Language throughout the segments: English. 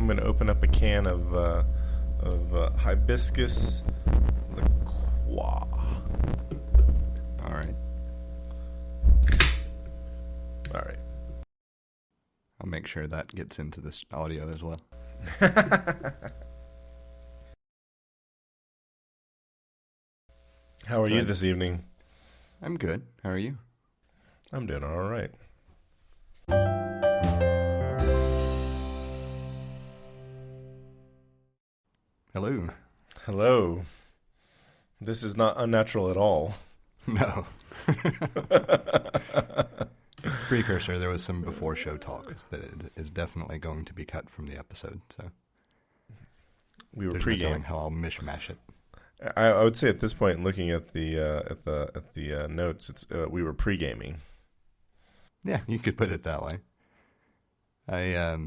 I'm going to open up a can of hibiscus liqueur. All right. All right. I'll make sure that gets into this audio as well. How are you this evening? I'm good. How are you? I'm doing all right. Hello. Hello. This is not unnatural at all. No. Precursor, there was some before show talk that is definitely going to be cut from the episode, so we were there's no telling how I'll mishmash it. I would say at this point, looking at the notes, it's we were pre-gaming. Yeah, you could put it that way. I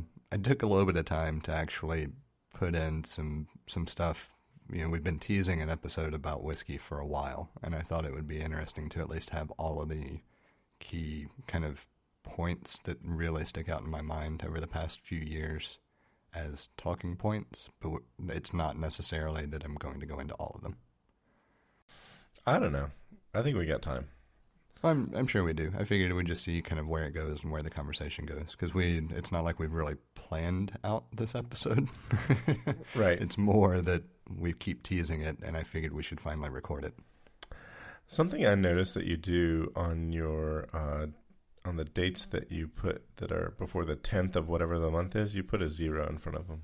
took a little bit of time to actually put in some stuff. You know, we've been teasing an episode about whiskey for a while, and I thought it would be interesting to at least have all of the key kind of points that really stick out in my mind over the past few years as talking points, but it's not necessarily that I'm going to go into all of them. I don't know. I think we got time. I'm sure we do. I figured we'd just see kind of where it goes and where the conversation goes, because it's not like we've really planned out this episode. Right. It's more that we keep teasing it, and I figured we should finally record it. Something I noticed that you do on your on the dates that you put that are before the 10th of whatever the month is, you put a 0 in front of them.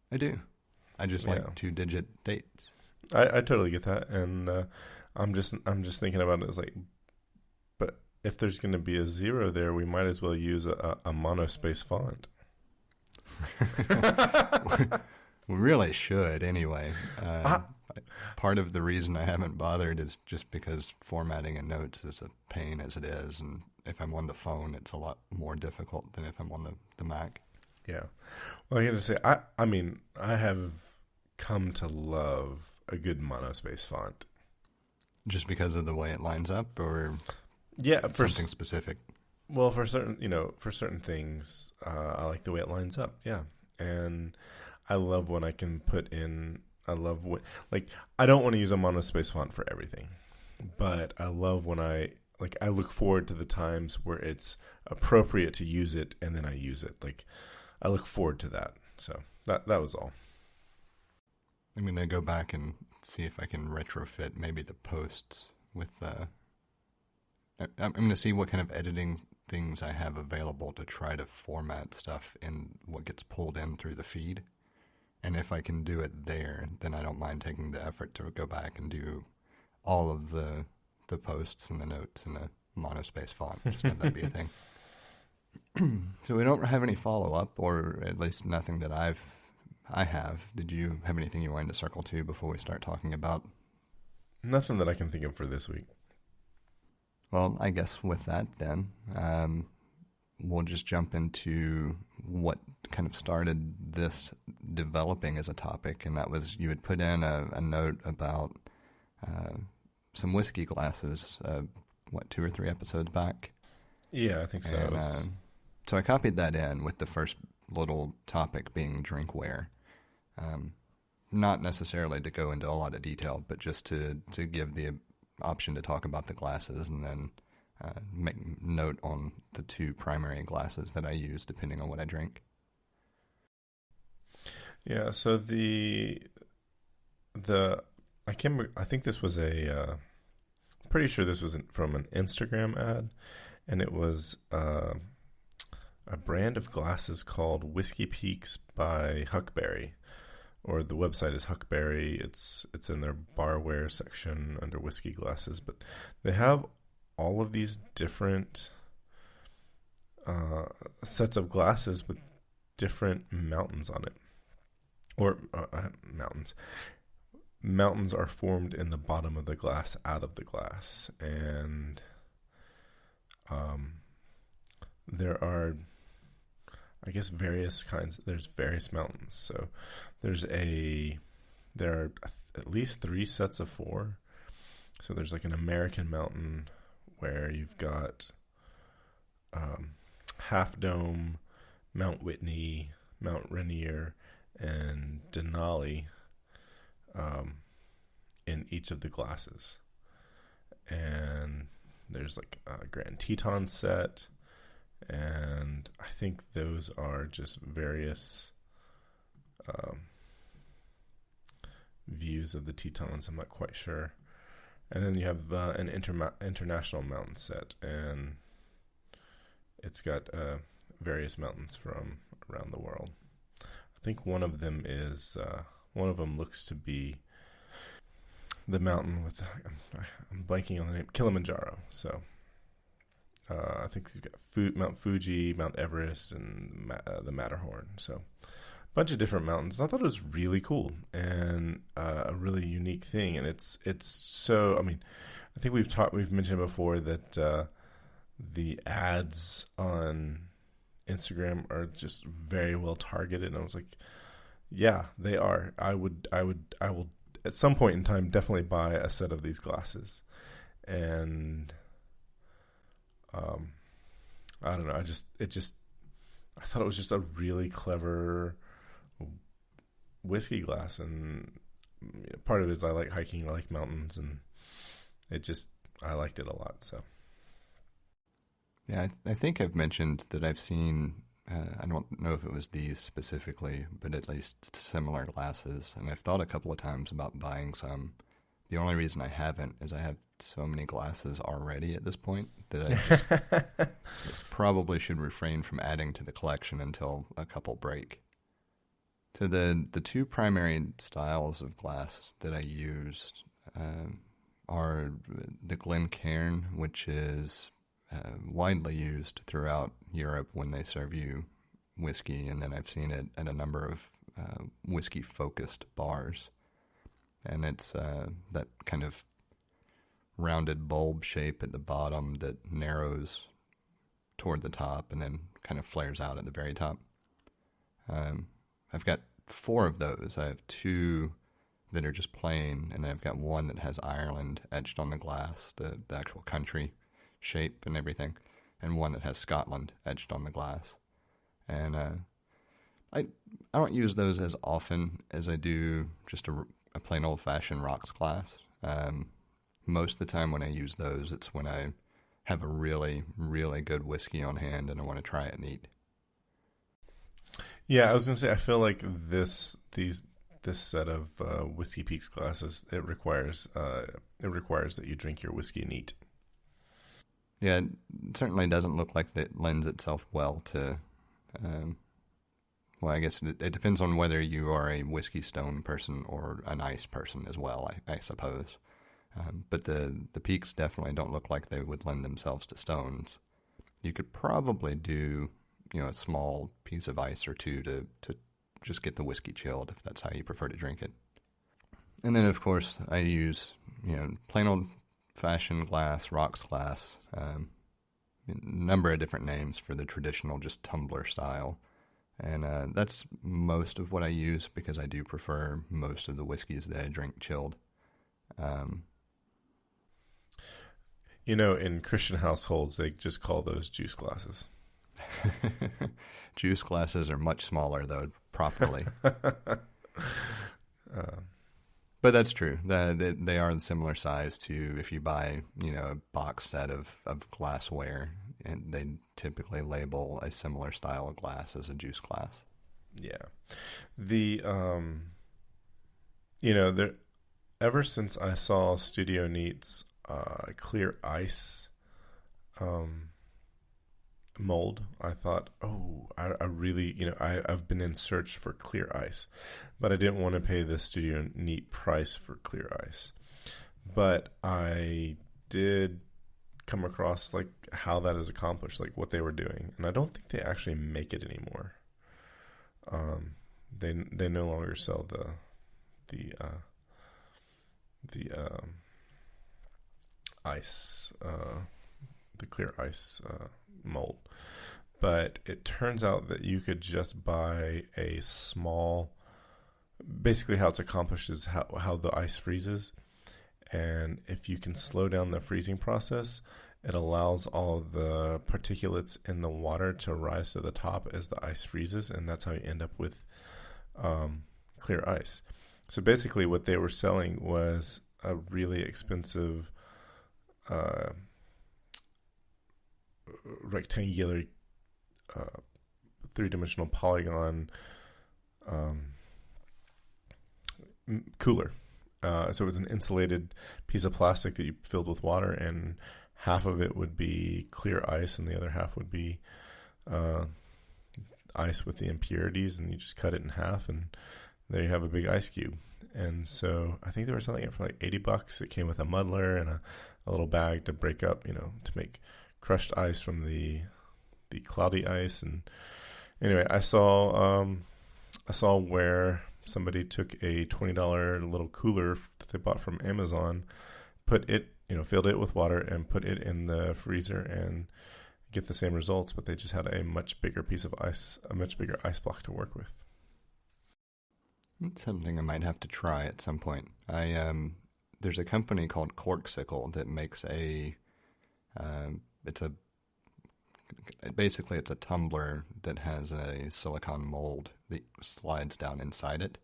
I do. I just like 2-digit dates. I totally get that, and I'm just thinking about it as like, but if there's going to be a 0 there, we might as well use a monospace font. We really should, anyway. Part of the reason I haven't bothered is just because formatting in notes is a pain as it is, and if I'm on the phone, it's a lot more difficult than if I'm on the Mac. Yeah. Well, I got to say, I mean, I have come to love a good monospace font. Just because of the way it lines up, or for something specific? Well, for certain things, I like the way it lines up. Yeah, and I love when I can put in. I don't want to use a monospace font for everything, but I love when I look forward to the times where it's appropriate to use it, and then I use it. Like, I look forward to that. So that was all. I'm going to go back and see if I can retrofit maybe the posts with I'm going to see what kind of editing things I have available to try to format stuff in what gets pulled in through the feed. And if I can do it there, then I don't mind taking the effort to go back and do all of the posts and the notes in a monospace font. Just have that be a thing. So we don't have any follow-up, or at least nothing that I have. Did you have anything you wanted to circle to before we start talking about? Nothing that I can think of for this week. Well, I guess with that then, we'll just jump into what kind of started this developing as a topic, and that was you had put in a note about some whiskey glasses, 2 or 3 episodes back? Yeah, I think so. And, so I copied that in with the first little topic being drinkware. Not necessarily to go into a lot of detail, but just to give the option to talk about the glasses, and then make note on the 2 primary glasses that I use depending on what I drink. Yeah, so I think this was pretty sure this was from an Instagram ad, and it was a brand of glasses called Whiskey Peaks by Huckberry, or the website is Huckberry. It's in their barware section under whiskey glasses, but they have all of these different sets of glasses with different mountains on it. Or mountains. Mountains are formed in the bottom of the glass out of the glass. And there are, I guess, various kinds. There's various mountains. So there are at least 3 sets of 4. So there's like an American mountain where you've got Half Dome, Mount Whitney, Mount Rainier, and Denali in each of the glasses. And there's like a Grand Teton set, and I think those are just various views of the Tetons. I'm not quite sure. And then you have an international mountain set, and it's got various mountains from around the world. I think one of them looks to be the mountain with, I'm blanking on the name, Kilimanjaro. So I think you've got Mount Fuji, Mount Everest, and the Matterhorn. So a bunch of different mountains. And I thought it was really cool and a really unique thing. And it's so, I mean, I think we've mentioned before that the ads on Instagram are just very well targeted. And I was like, yeah, they are. I will at some point in time definitely buy a set of these glasses. And I don't know. I thought it was just a really clever whiskey glass, and part of it is I like hiking, I like mountains, and I liked it a lot. So yeah, I think I've mentioned that I've seen. I don't know if it was these specifically, but at least similar glasses, and I've thought a couple of times about buying some. The only reason I haven't is I have so many glasses already at this point that I just probably should refrain from adding to the collection until a couple break. So the two primary styles of glass that I used are the Glencairn, which is widely used throughout Europe when they serve you whiskey, and then I've seen it at a number of whiskey-focused bars. And it's that kind of rounded bulb shape at the bottom that narrows toward the top and then kind of flares out at the very top. I've got 4 of those. I have 2 that are just plain, and then I've got one that has Ireland etched on the glass, the actual country shape and everything, and one that has Scotland etched on the glass. And I don't use those as often as I do just a plain old-fashioned rocks glass. Most of the time when I use those, it's when I have a really, really good whiskey on hand and I want to try it neat. Yeah, I was going to say, I feel like this set of Whiskey Peaks glasses, it requires that you drink your whiskey neat. Yeah, it certainly doesn't look like that lends itself well to... well, I guess it depends on whether you are a whiskey stone person or an ice person as well, I suppose. But the peaks definitely don't look like they would lend themselves to stones. You could probably do, a small piece of ice or two to just get the whiskey chilled if that's how you prefer to drink it. And then, of course, I use, plain old-fashioned glass, rocks glass, a number of different names for the traditional just tumbler style. And that's most of what I use because I do prefer most of the whiskeys that I drink chilled. In Christian households, they just call those juice glasses. Juice glasses are much smaller, though, properly. But that's true. They are similar size to if you buy, a box set of glassware, and they typically label a similar style of glass as a juice glass. Yeah. Ever since I saw Studio Neat's clear ice mold, I thought, I really, I've been in search for clear ice, but I didn't want to pay the Studio Neat price for clear ice. But I did come across like how that is accomplished, like what they were doing, and I don't think they actually make it anymore. They no longer sell the ice, the clear ice mold. But it turns out that you could just buy a small, basically how it's accomplished is how the ice freezes. And if you can slow down the freezing process it allows all of the particulates in the water to rise to the top as the ice freezes, and that's how you end up with clear ice. So basically what they were selling was a really expensive rectangular three-dimensional polygon cooler. So it was an insulated piece of plastic that you filled with water, and half of it would be clear ice and the other half would be ice with the impurities, and you just cut it in half and there you have a big ice cube. And so I think they were selling it for like $80. It came with a muddler and a little bag to break up, to make crushed ice from the cloudy ice. And anyway, I saw where somebody took a $20 little cooler that they bought from Amazon, put it, filled it with water and put it in the freezer and get the same results, but they just had a much bigger piece of ice, a much bigger ice block to work with. It's something I might have to try at some point. There's a company called Corksicle that makes basically it's a tumbler that has a silicone mold that slides down inside it.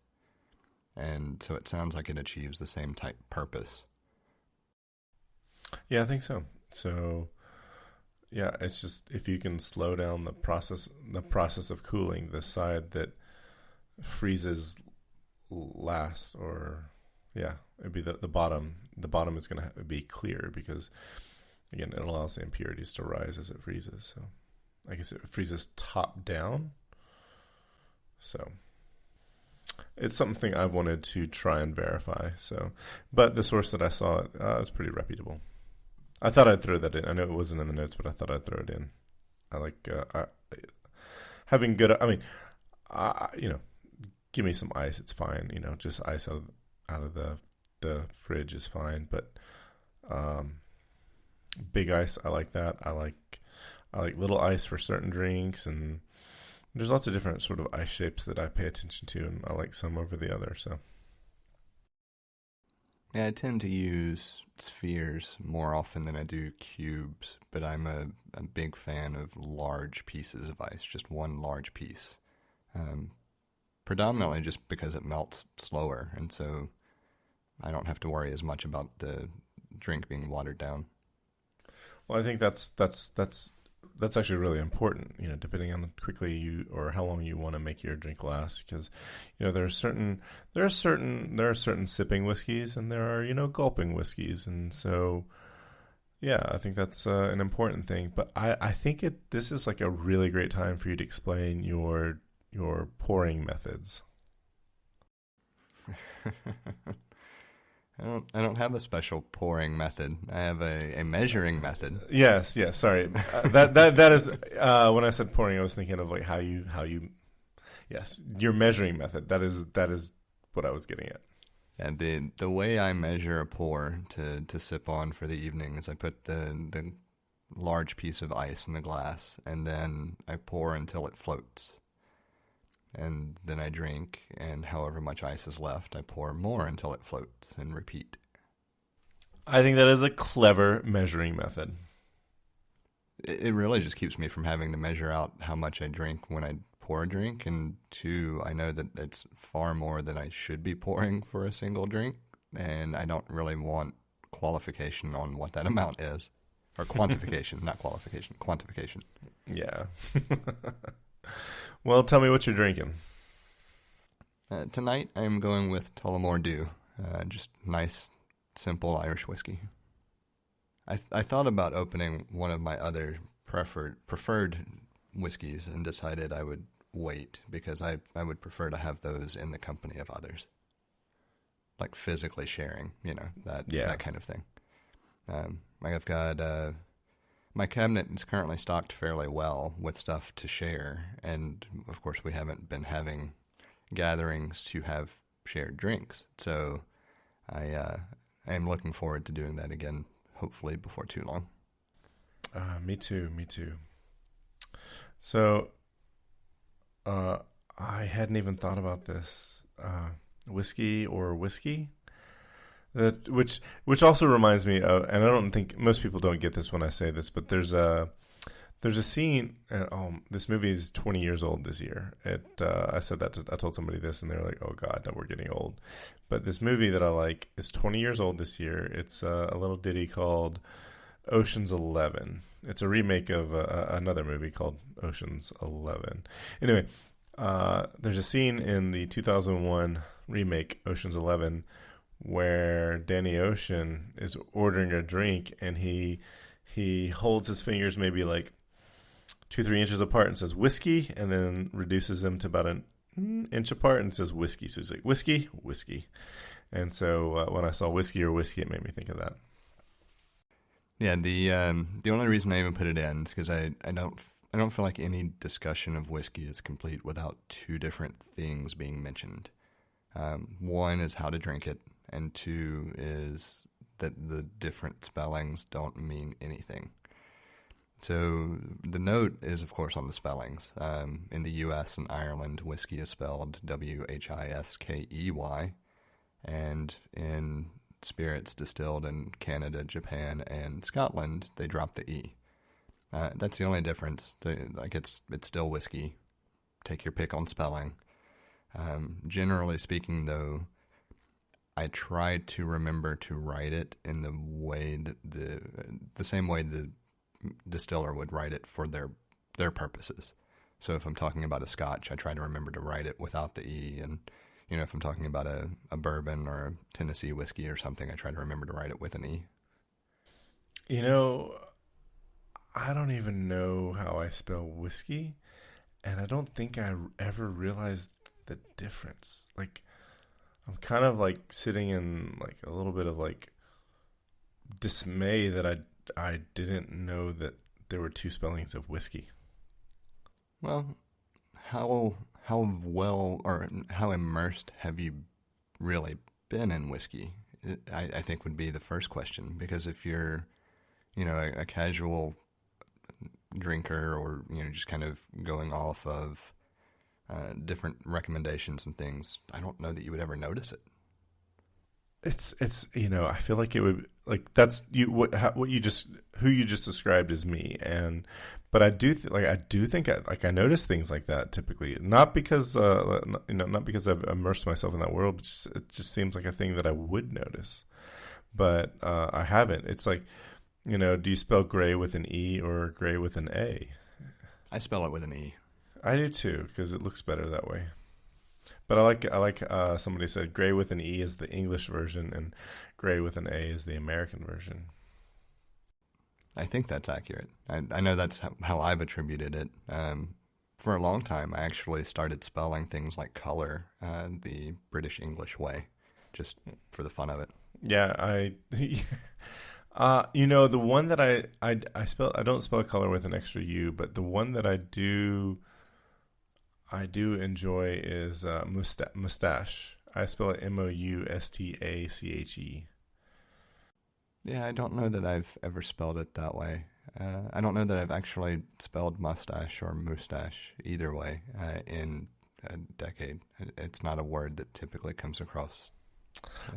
And so it sounds like it achieves the same type purpose. Yeah, I think so. So yeah, it's just if you can slow down the process of cooling, the side that freezes last, or it'd be the bottom. The bottom is going to be clear because again, it allows the impurities to rise as it freezes. So I guess it freezes top down. So it's something I've wanted to try and verify. So, but the source that I saw it was pretty reputable. I thought I'd throw that in. I know it wasn't in the notes, but I thought I'd throw it in. I like having good. I mean, give me some ice. It's fine. Just ice out of the fridge is fine. But big ice, I like that. I like little ice for certain drinks, and there's lots of different sort of ice shapes that I pay attention to, and I like some over the other. So yeah, I tend to use spheres more often than I do cubes, but I'm a big fan of large pieces of ice, just one large piece. Predominantly just because it melts slower, and so I don't have to worry as much about the drink being watered down. Well, I think that's actually really important, depending on quickly or how long you want to make your drink last, because there are certain sipping whiskeys and there are gulping whiskeys, and so yeah, I think that's an important thing. But I think this is like a really great time for you to explain your pouring methods. I don't have a special pouring method. I have a measuring method. Yes. Sorry, that is when I said pouring, I was thinking of like how you. Yes, your measuring method. That is what I was getting at. And the way I measure a pour to sip on for the evening is I put the large piece of ice in the glass, and then I pour until it floats. And then I drink, and however much ice is left, I pour more until it floats, and repeat. I think that is a clever measuring method. It really just keeps me from having to measure out how much I drink when I pour a drink, and two, I know that it's far more than I should be pouring for a single drink, and I don't really want qualification on what that amount is. Or quantification, not qualification, quantification. Yeah. Well, tell me what you're drinking. Tonight, I'm going with Tullamore Dew. Just nice, simple Irish whiskey. I thought about opening one of my other preferred whiskeys and decided I would wait because I would prefer to have those in the company of others. Like physically sharing, that kind of thing. I've got... My cabinet is currently stocked fairly well with stuff to share, and of course we haven't been having gatherings to have shared drinks, so I am looking forward to doing that again, hopefully before too long. Me too. So, I hadn't even thought about this. Whiskey or whiskey? Which also reminds me of, and I don't think most people don't get this when I say this, but there's a scene, and this movie is 20 years old this year. I said that I told somebody this, and they're like, "Oh God, no, we're getting old." But this movie that I like is 20 years old this year. It's a little ditty called Ocean's 11. It's a remake of another movie called Ocean's 11. Anyway, there's a scene in the 2001 remake Ocean's 11 where Danny Ocean is ordering a drink, and he holds his fingers maybe like 2-3 inches apart and says whiskey, and then reduces them to about an inch apart and says whiskey. So he's like whiskey, whiskey. And so when I saw whiskey or whiskey, it made me think of that. Yeah, the only reason I even put it in is because I don't feel like any discussion of whiskey is complete without two different things being mentioned. One is how to drink it, and two is that the different spellings don't mean anything. So the note is, of course, on the spellings. In the U.S. and Ireland, whiskey is spelled Whiskey, and in spirits distilled in Canada, Japan, and Scotland, they drop the E. That's the only difference. It's still whiskey. Take your pick on spelling. Generally speaking, though, I try to remember to write it in the way that the same way the distiller would write it for their purposes. So if I'm talking about a Scotch, I try to remember to write it without the E, and if I'm talking about a bourbon or a Tennessee whiskey or something, I try to remember to write it with an E. I don't even know how I spell whiskey, and I don't think I ever realized the difference. Like, I'm kind of like sitting in like a little bit of like dismay that I didn't know that there were two spellings of whiskey. Well, how well or how immersed have you really been in whiskey? I think would be the first question, because if you're, a casual drinker, or just kind of going off of different recommendations and things, I don't know that you would ever notice it. It's I feel like it would, like, that's you who you just described as me, but I do think I notice things like that typically, not because not because I've immersed myself in that world, but it just seems like a thing that I would notice, but I haven't. It's like, do you spell gray with an E or gray with an A? I spell it with an E. I do too, because it looks better that way. But I like somebody said gray with an E is the English version and gray with an A is the American version. I think that's accurate. I know that's how I've attributed it. For a long time, I actually started spelling things like color the British English way, just for the fun of it. Yeah, the one that I don't spell color with an extra U, but the one that I do enjoy is mustache. I spell it Moustache. Yeah, I don't know that I've ever spelled it that way. I don't know that I've actually spelled mustache or moustache either way in a decade. It's not a word that typically comes across.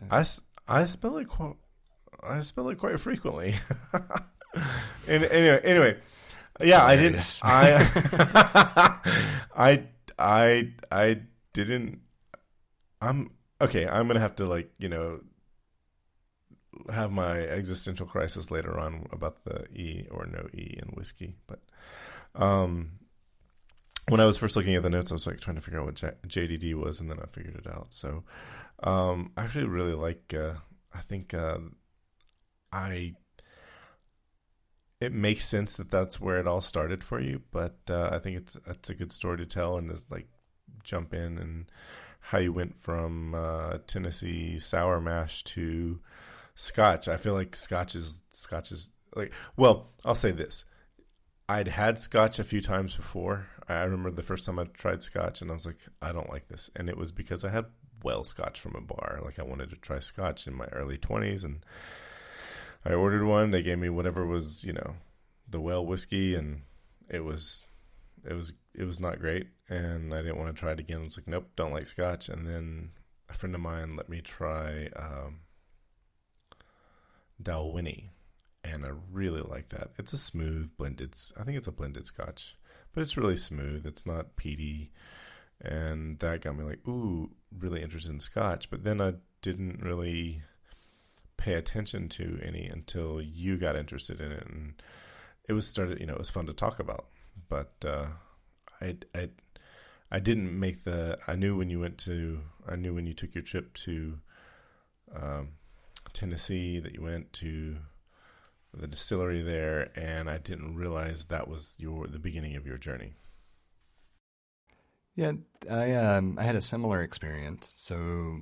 I spell it quite frequently. And anyway. Yeah, I didn't. I didn't. I'm okay. I'm gonna have to have my existential crisis later on about the E or no E in whiskey. But when I was first looking at the notes, I was like trying to figure out what JDD was, and then I figured it out. So I actually really like. I think it makes sense that that's where it all started for you, but I think it's a good story to tell, and just like jump in and how you went from Tennessee sour mash to Scotch. I feel like Scotch is like, well, I'll say this. I'd had Scotch a few times before. I remember the first time I tried Scotch, and I was like, I don't like this. And it was because I had well Scotch from a bar. Like, I wanted to try Scotch in my early 20s, and I ordered one. They gave me whatever was, the well whiskey, and it was not great, and I didn't want to try it again. I was like, nope, don't like Scotch. And then a friend of mine let me try Dalwhinnie, and I really like that. It's a smooth blended. I think it's a blended Scotch, but it's really smooth. It's not peaty, and that got me like, ooh, really interested in Scotch. But then I didn't really pay attention to any until you got interested in it, and it was started. It was fun to talk about, but I didn't make the. I knew when you took your trip to Tennessee that you went to the distillery there, and I didn't realize that was the beginning of your journey. Yeah, I had a similar experience. So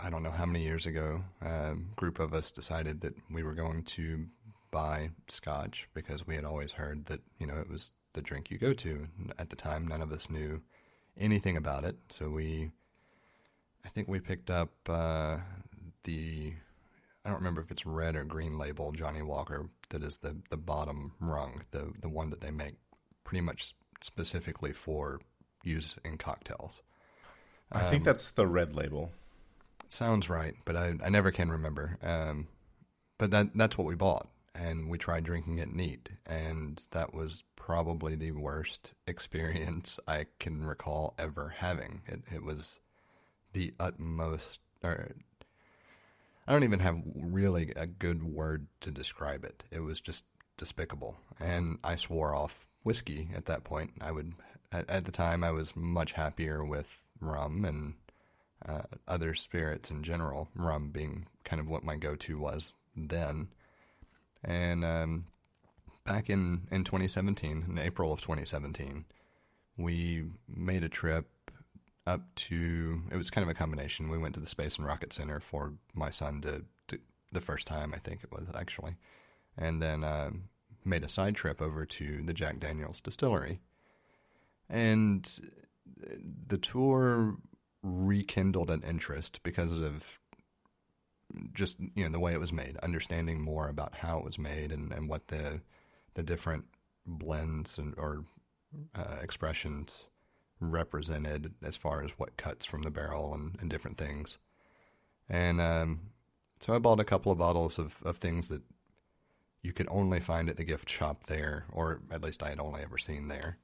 I don't know how many years ago, a group of us decided that we were going to buy Scotch because we had always heard that it was the drink you go to. At the time, none of us knew anything about it, so I think we picked up I don't remember if it's red or green label Johnny Walker, that is the bottom rung, the one that they make pretty much specifically for use in cocktails. I think that's the red label. Sounds right, but I never can remember. But that's what we bought, and we tried drinking it neat, and that was probably the worst experience I can recall ever having. It was the utmost, or I don't even have really a good word to describe it. It was just despicable, and I swore off whiskey at that point. At the time, I was much happier with rum and other spirits in general, rum being kind of what my go-to was then. And back in 2017, in April of 2017, we made a trip up to, it was kind of a combination. We went to the Space and Rocket Center for my son to the first time, I think it was actually, and then made a side trip over to the Jack Daniel's distillery. And the tour rekindled an interest because of just the way it was made, understanding more about how it was made and what the different blends or expressions represented as far as what cuts from the barrel and different things. And so I bought a couple of bottles of things that you could only find at the gift shop there, or at least I had only ever seen there,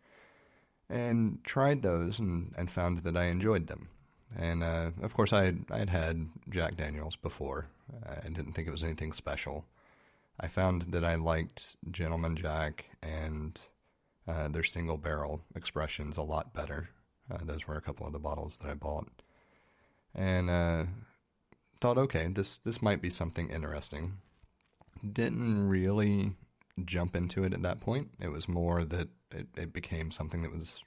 and tried those and found that I enjoyed them. And of course I had Jack Daniel's before. I didn't think it was anything special. I found that I liked Gentleman Jack and their single barrel expressions a lot better. Those were a couple of the bottles that I bought. And thought, okay, this might be something interesting. Didn't really jump into it at that point. It was more that it became something that was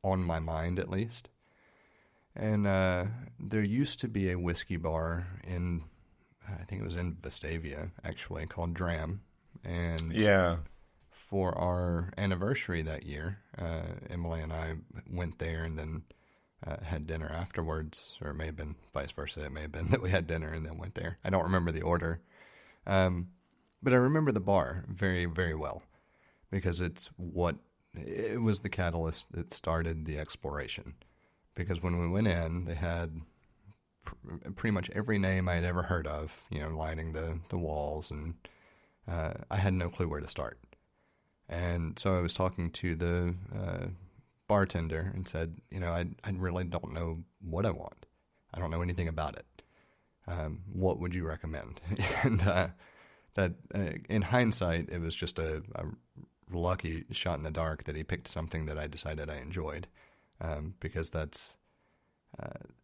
on my mind, at least. And there used to be a whiskey bar in, I think it was in Vestavia, actually, called Dram. And yeah, for our anniversary that year, Emily and I went there and then had dinner afterwards, or it may have been vice versa. It may have been that we had dinner and then went there. I don't remember the order. But I remember the bar very, very well because it was the catalyst that started the exploration. Because when we went in, they had pretty much every name I had ever heard of, lining the walls, and I had no clue where to start. And so I was talking to the bartender and said, I really don't know what I want. I don't know anything about it. What would you recommend? And that in hindsight, it was just a lucky shot in the dark that he picked something that I decided I enjoyed. Because that's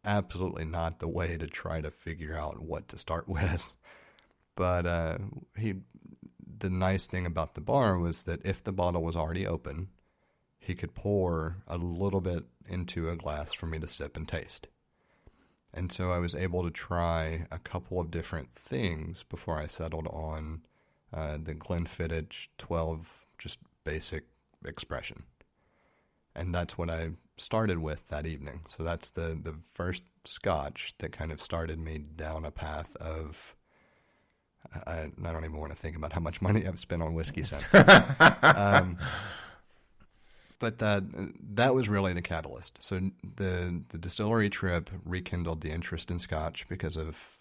absolutely not the way to try to figure out what to start with. But the nice thing about the bar was that if the bottle was already open, he could pour a little bit into a glass for me to sip and taste. And so I was able to try a couple of different things before I settled on the Glenfiddich 12, just basic expression. And that's what I started with that evening. So that's the first Scotch that kind of started me down a path of, I don't even want to think about how much money I've spent on whiskey since. But that was really the catalyst. So the distillery trip rekindled the interest in Scotch because of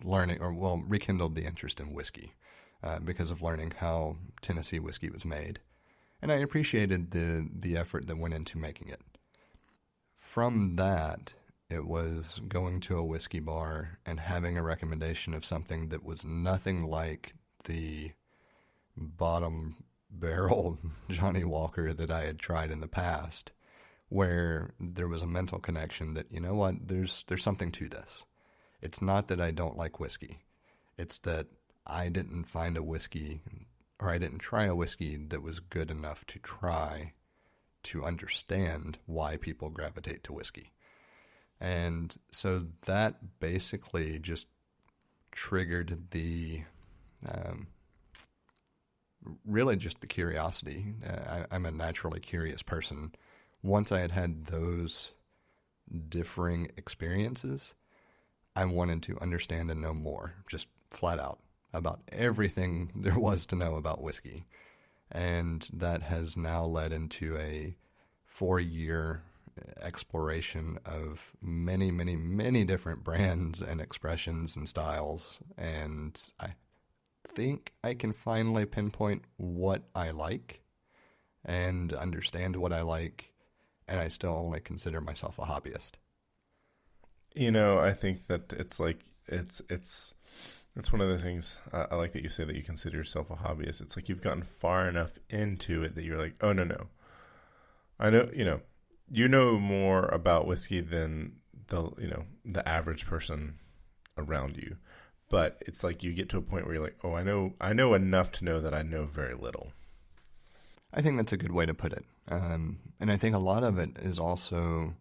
learning, rekindled the interest in whiskey because of learning how Tennessee whiskey was made. And I appreciated the effort that went into making it. From that, it was going to a whiskey bar and having a recommendation of something that was nothing like the bottom barrel Johnny Walker that I had tried in the past, where there was a mental connection that, you know what, there's something to this. It's not that I don't like whiskey. It's that I didn't find a whiskey, or I didn't try a whiskey that was good enough to try to understand why people gravitate to whiskey. And so that basically just triggered really just the curiosity. I'm a naturally curious person. Once I had those differing experiences, I wanted to understand and know more, just flat out, about everything there was to know about whiskey. And that has now led into a 4-year exploration of many, many, many different brands and expressions and styles. And I think I can finally pinpoint what I like and understand what I like, and I still only consider myself a hobbyist. You know, I think that it's like it's one of the things I like that you say, that you consider yourself a hobbyist. It's like you've gotten far enough into it that you're like, oh no, I know, you know more about whiskey than the average person around you. But it's like you get to a point where you're like, oh, I know enough to know that I know very little. I think that's a good way to put it. And I think a lot of it is also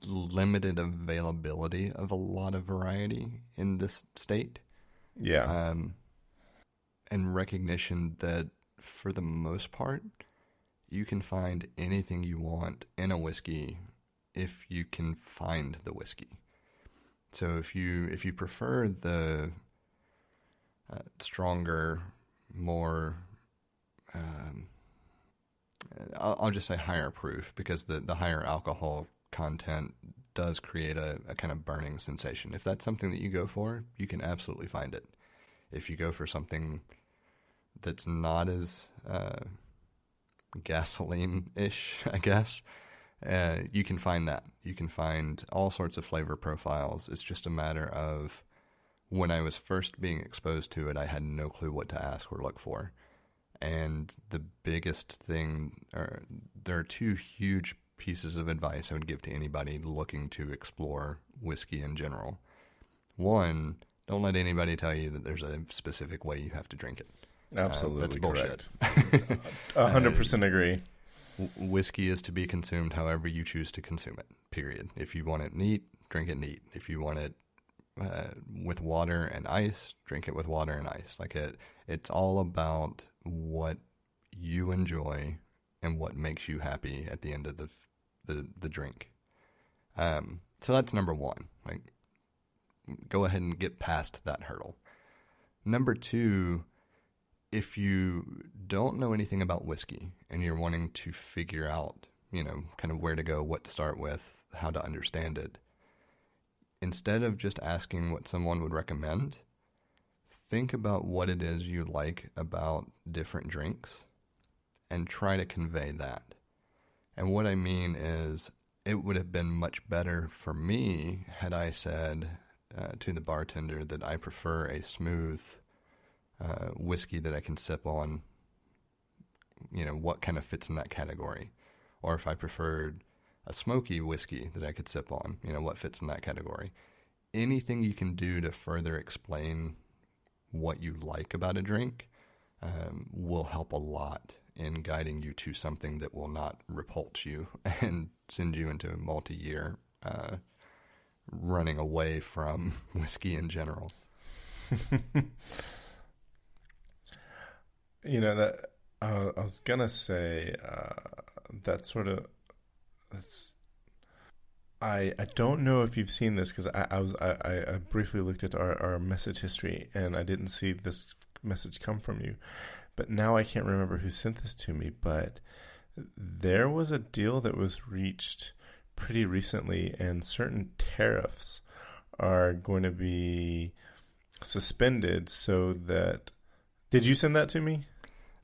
limited availability of a lot of variety in this state. Yeah. And recognition that for the most part, you can find anything you want in a whiskey if you can find the whiskey. So if you prefer the stronger, more, I'll just say higher proof, because the higher alcohol content does create a kind of burning sensation. If that's something that you go for, you can absolutely find it. If you go for something that's not as gasoline-ish, I guess, you can find that. You can find all sorts of flavor profiles. It's just a matter of, when I was first being exposed to it, I had no clue what to ask or look for. And the biggest thing, there are 2 huge pieces of advice I would give to anybody looking to explore whiskey in general. One, don't let anybody tell you that there's a specific way you have to drink it. Absolutely, that's bullshit. 100% agree. Whiskey is to be consumed however you choose to consume it, period. If you want it neat, drink it neat. If you want it with water and ice, drink it with water and ice. It's all about what you enjoy and what makes you happy at the end of the drink. So that's number 1. Go ahead and get past that hurdle. Number 2, if you don't know anything about whiskey and you're wanting to figure out, kind of where to go, what to start with, how to understand it, instead of just asking what someone would recommend, think about what it is you like about different drinks and try to convey that. And what I mean is, it would have been much better for me had I said to the bartender that I prefer a smooth whiskey that I can sip on, what kind of fits in that category. Or if I preferred a smoky whiskey that I could sip on, what fits in that category. Anything you can do to further explain what you like about a drink will help a lot in guiding you to something that will not repulse you and send you into a multi-year running away from whiskey in general. That I was gonna say that's. I don't know if you've seen this, because I briefly looked at our message history and I didn't see this message come from you, but now I can't remember who sent this to me. But there was a deal that was reached pretty recently, and certain tariffs are going to be suspended so that. Did you send that to me?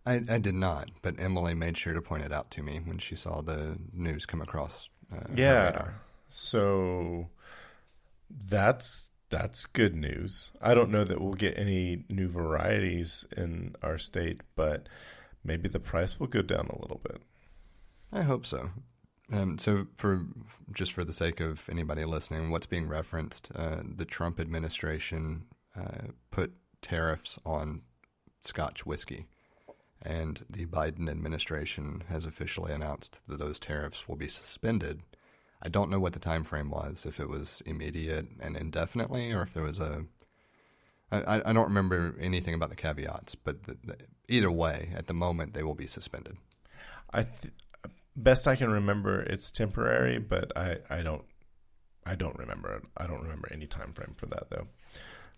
I did not, but Emily made sure to point it out to me when she saw the news come across her radar. So that's good news. I don't know that we'll get any new varieties in our state, but maybe the price will go down a little bit. I hope so. So for the sake of anybody listening, what's being referenced, the Trump administration put tariffs on Scotch whiskey, and the Biden administration has officially announced that those tariffs will be suspended. I don't know what the time frame was, if it was immediate and indefinitely, or if there was I don't remember anything about the caveats, but either way, at the moment, they will be suspended. Best I can remember, it's temporary, but I don't remember it. I don't remember any time frame for that, though.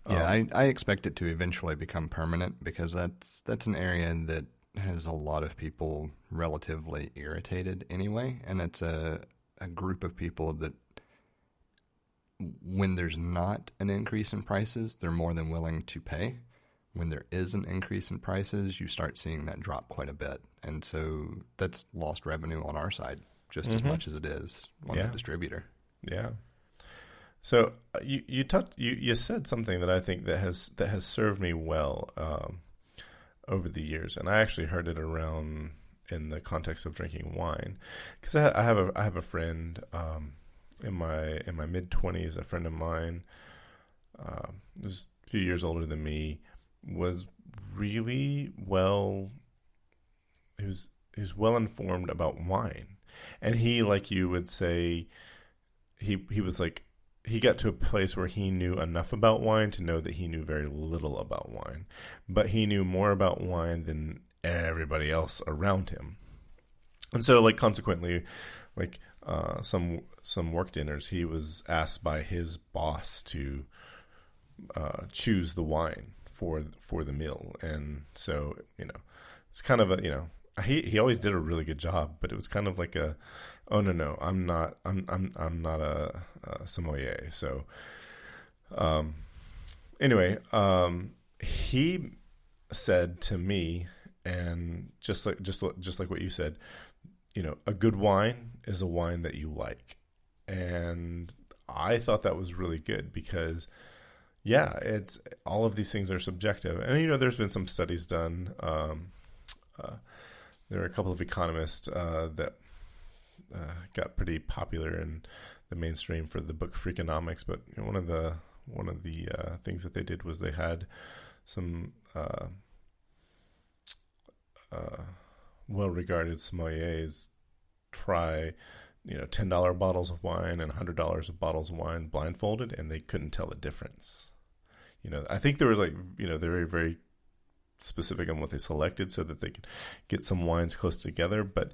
Yeah, I expect it to eventually become permanent, because that's an area that has a lot of people relatively irritated anyway, and it's a group of people that, when there's not an increase in prices, they're more than willing to pay. When there is an increase in prices, you start seeing that drop quite a bit. And so that's lost revenue on our side just as much as it is on the distributor. Yeah. So you said something that I think that has served me well over the years, and I actually heard it around in the context of drinking wine, because I have a friend in my mid-20s, a friend of mine, who's a few years older than me, was really well. He was well informed about wine, and he, like you would say, he was like, he got to a place where he knew enough about wine to know that he knew very little about wine, but he knew more about wine than everybody else around him. And so, like, consequently, like some work dinners, he was asked by his boss to choose the wine for the meal. And so, it's kind of he always did a really good job, but it was kind of like oh no, I'm not a sommelier. So anyway, he said to me, and just like what you said, a good wine is a wine that you like. And I thought that was really good, because it's all of these things are subjective. And there's been some studies done. There are a couple of economists that got pretty popular in the mainstream for the book Freakonomics. But one of the things that they did was they had some well-regarded sommeliers try $10 bottles of wine and $100 of bottles of wine blindfolded, and they couldn't tell the difference. I think there was they're very, very specific on what they selected so that they could get some wines close together. But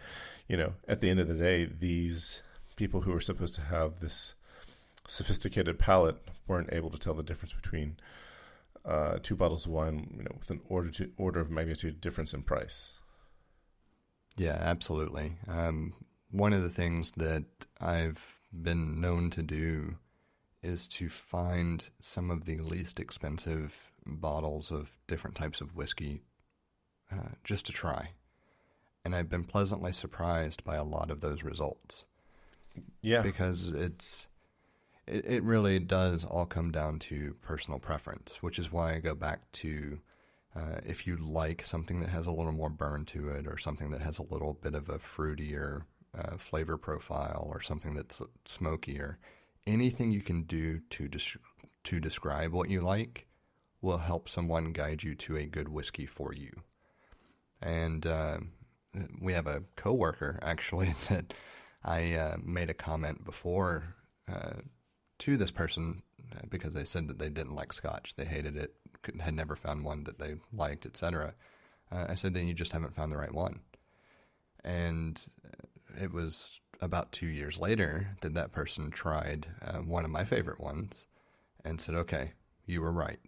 at the end of the day, these people who were supposed to have this sophisticated palate weren't able to tell the difference between two bottles of wine, with an order of magnitude difference in price. Yeah, absolutely. One of the things that I've been known to do is to find some of the least expensive bottles of different types of whiskey just to try. And I've been pleasantly surprised by a lot of those results. Yeah. Because it really does all come down to personal preference, which is why I go back to if you like something that has a little more burn to it, or something that has a little bit of a fruitier flavor profile, or something that's smokier, anything you can do to describe what you like will help someone guide you to a good whiskey for you. And we have a coworker, actually, that I made a comment before to this person because they said that they didn't like Scotch. They hated it, had never found one that they liked, etc. I said, then you just haven't found the right one. And it was about 2 years later that that person tried one of my favorite ones and said, okay, you were right.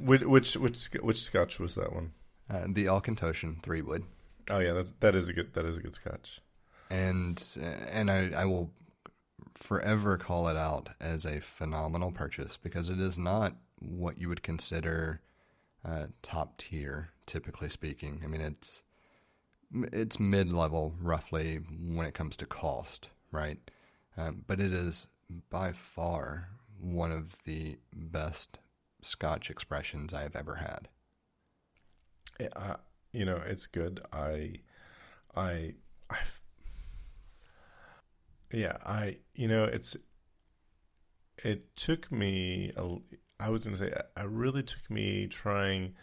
Which Scotch was that one? The Auchentoshan 3-wood. Oh yeah, that is a good Scotch. And I will forever call it out as a phenomenal purchase because it is not what you would consider top tier, typically speaking. I mean, it's mid-level roughly when it comes to cost, right? But it is by far one of the best Scotch expressions I have ever had. It's good. It took me, I was going to say, it really took me trying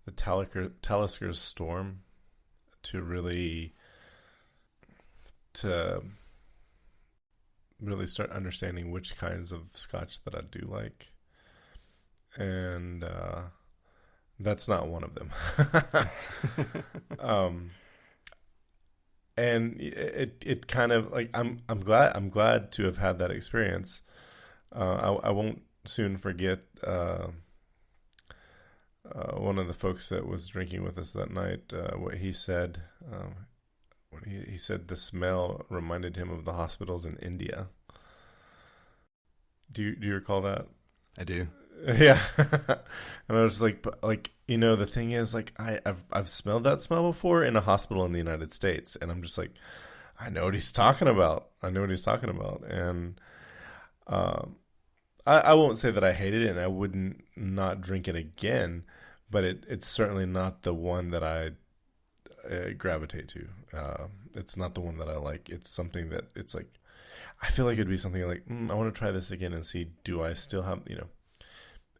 the Talisker Storm to really start understanding which kinds of Scotch that I do like. And that's not one of them. And it kind of like I'm glad to have had that experience. I won't soon forget one of the folks that was drinking with us that night. What he said. When he said the smell reminded him of the hospitals in India. Do you recall that? I do. Yeah. And I was like, the thing is, like, I've smelled that smell before in a hospital in the United States, and I'm just like, I know what he's talking about. And I won't say that I hated it, and I wouldn't not drink it again, but it's certainly not the one that I gravitate to. It's not the one that I like. It's something that it's like, I feel like it'd be something like, I want to try this again and see, do I still have,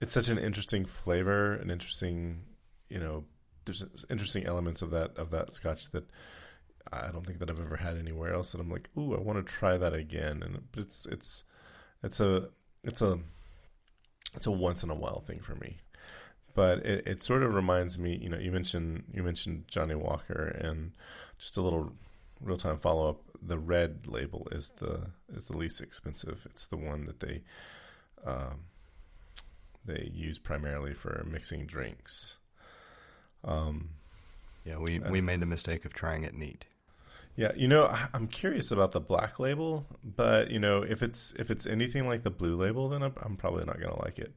it's such an interesting flavor, an interesting, there's interesting elements of that Scotch that I don't think that I've ever had anywhere else. And I'm like, ooh, I want to try that again. And it's a once in a while thing for me. But it sort of reminds me, you mentioned Johnny Walker, and just a little real time follow up. The red label is the least expensive. It's the one that they use primarily for mixing drinks. We made the mistake of trying it neat. Yeah, I'm curious about the black label, but if it's anything like the blue label, then I'm probably not gonna like it.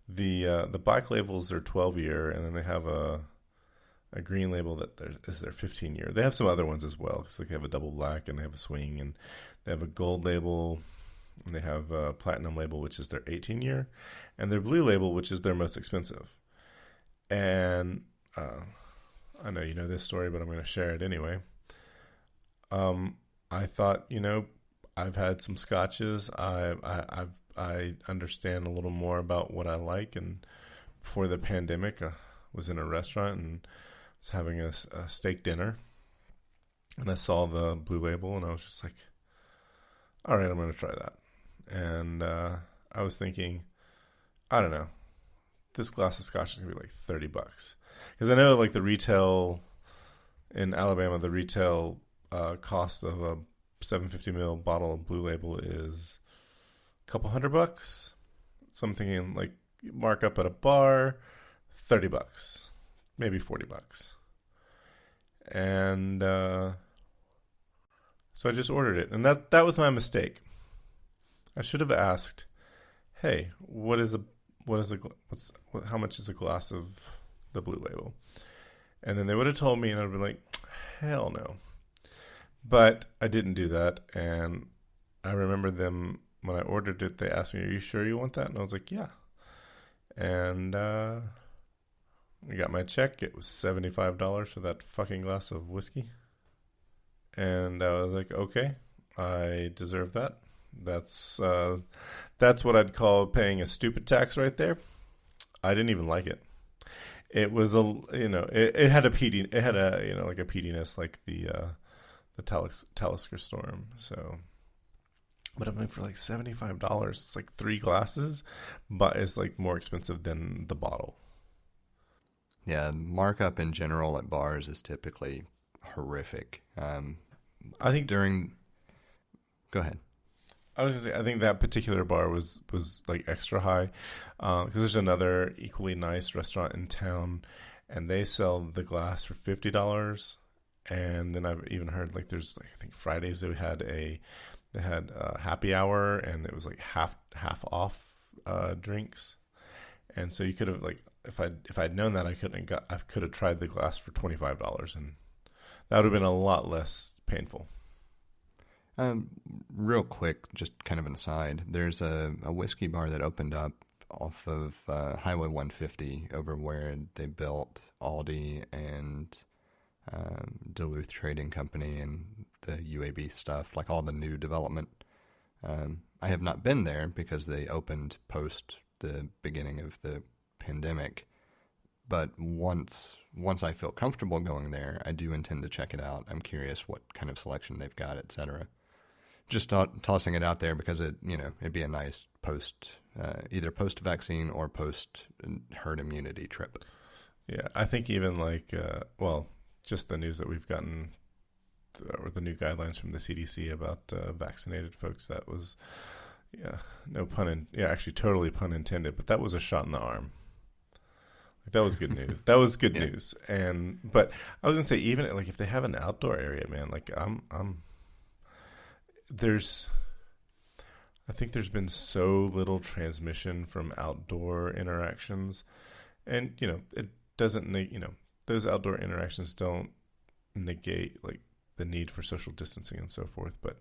The black labels are 12-year, and then they have a green label that is their 15-year. They have some other ones as well, because they have a double black, and they have a swing, and they have a gold label, and they have a platinum label, which is their 18-year, and their blue label, which is their most expensive. And I know you know this story, but I'm going to share it anyway. I thought, I've had some scotches. I understand a little more about what I like. And before the pandemic, I was in a restaurant and was having a steak dinner, and I saw the blue label, and I was just like, all right, I'm going to try that. And I was thinking, I don't know, this glass of scotch is going to be like $30. Because I know, like, the retail in Alabama, the retail cost of a 750 ml bottle of blue label is a couple $100. So I'm thinking, like, markup at a bar, $30, maybe $40. And so I just ordered it, and that was my mistake. I should have asked, hey, how much is a glass of the blue label? And then they would have told me, and I'd be like, hell no. But I didn't do that, and I remember them, when I ordered it, they asked me, are you sure you want that? And I was like, yeah. And I got my check. It was $75 for that fucking glass of whiskey. And I was like, okay, I deserve that. That's what I'd call paying a stupid tax right there. I didn't even like it. It was it had a peatiness like the Talisker Storm. So, but I mean, for like $75, it's like 3 glasses, but it's like more expensive than the bottle. Yeah, markup in general at bars is typically horrific. I think Go ahead. I was gonna say, I think that particular bar was like extra high, because there's another equally nice restaurant in town, and they sell the glass for $50. And then I've even heard, like, there's, like, I think Fridays they had a They had happy hour, and it was like half off drinks. And so you could have, like, if I'd known that, I could have tried the glass for $25, and that would have been a lot less painful. Real quick, just kind of an aside, there's a whiskey bar that opened up off of Highway 150 over where they built Aldi and Duluth Trading Company and the UAB stuff, like all the new development. I have not been there because they opened post the beginning of the pandemic. But once I feel comfortable going there, I do intend to check it out. I'm curious what kind of selection they've got, etc. Just tossing it out there because it'd be a nice either post-vaccine or post-herd immunity trip. Yeah, I think even like, just the news that we've gotten, or the new guidelines from the CDC about vaccinated folks, that was, actually totally pun intended, but that was a shot in the arm. Like, that was good news. That was good news. But I was gonna say, even like if they have an outdoor area, man, like I think there's been so little transmission from outdoor interactions, and it doesn't those outdoor interactions don't negate like the need for social distancing and so forth, but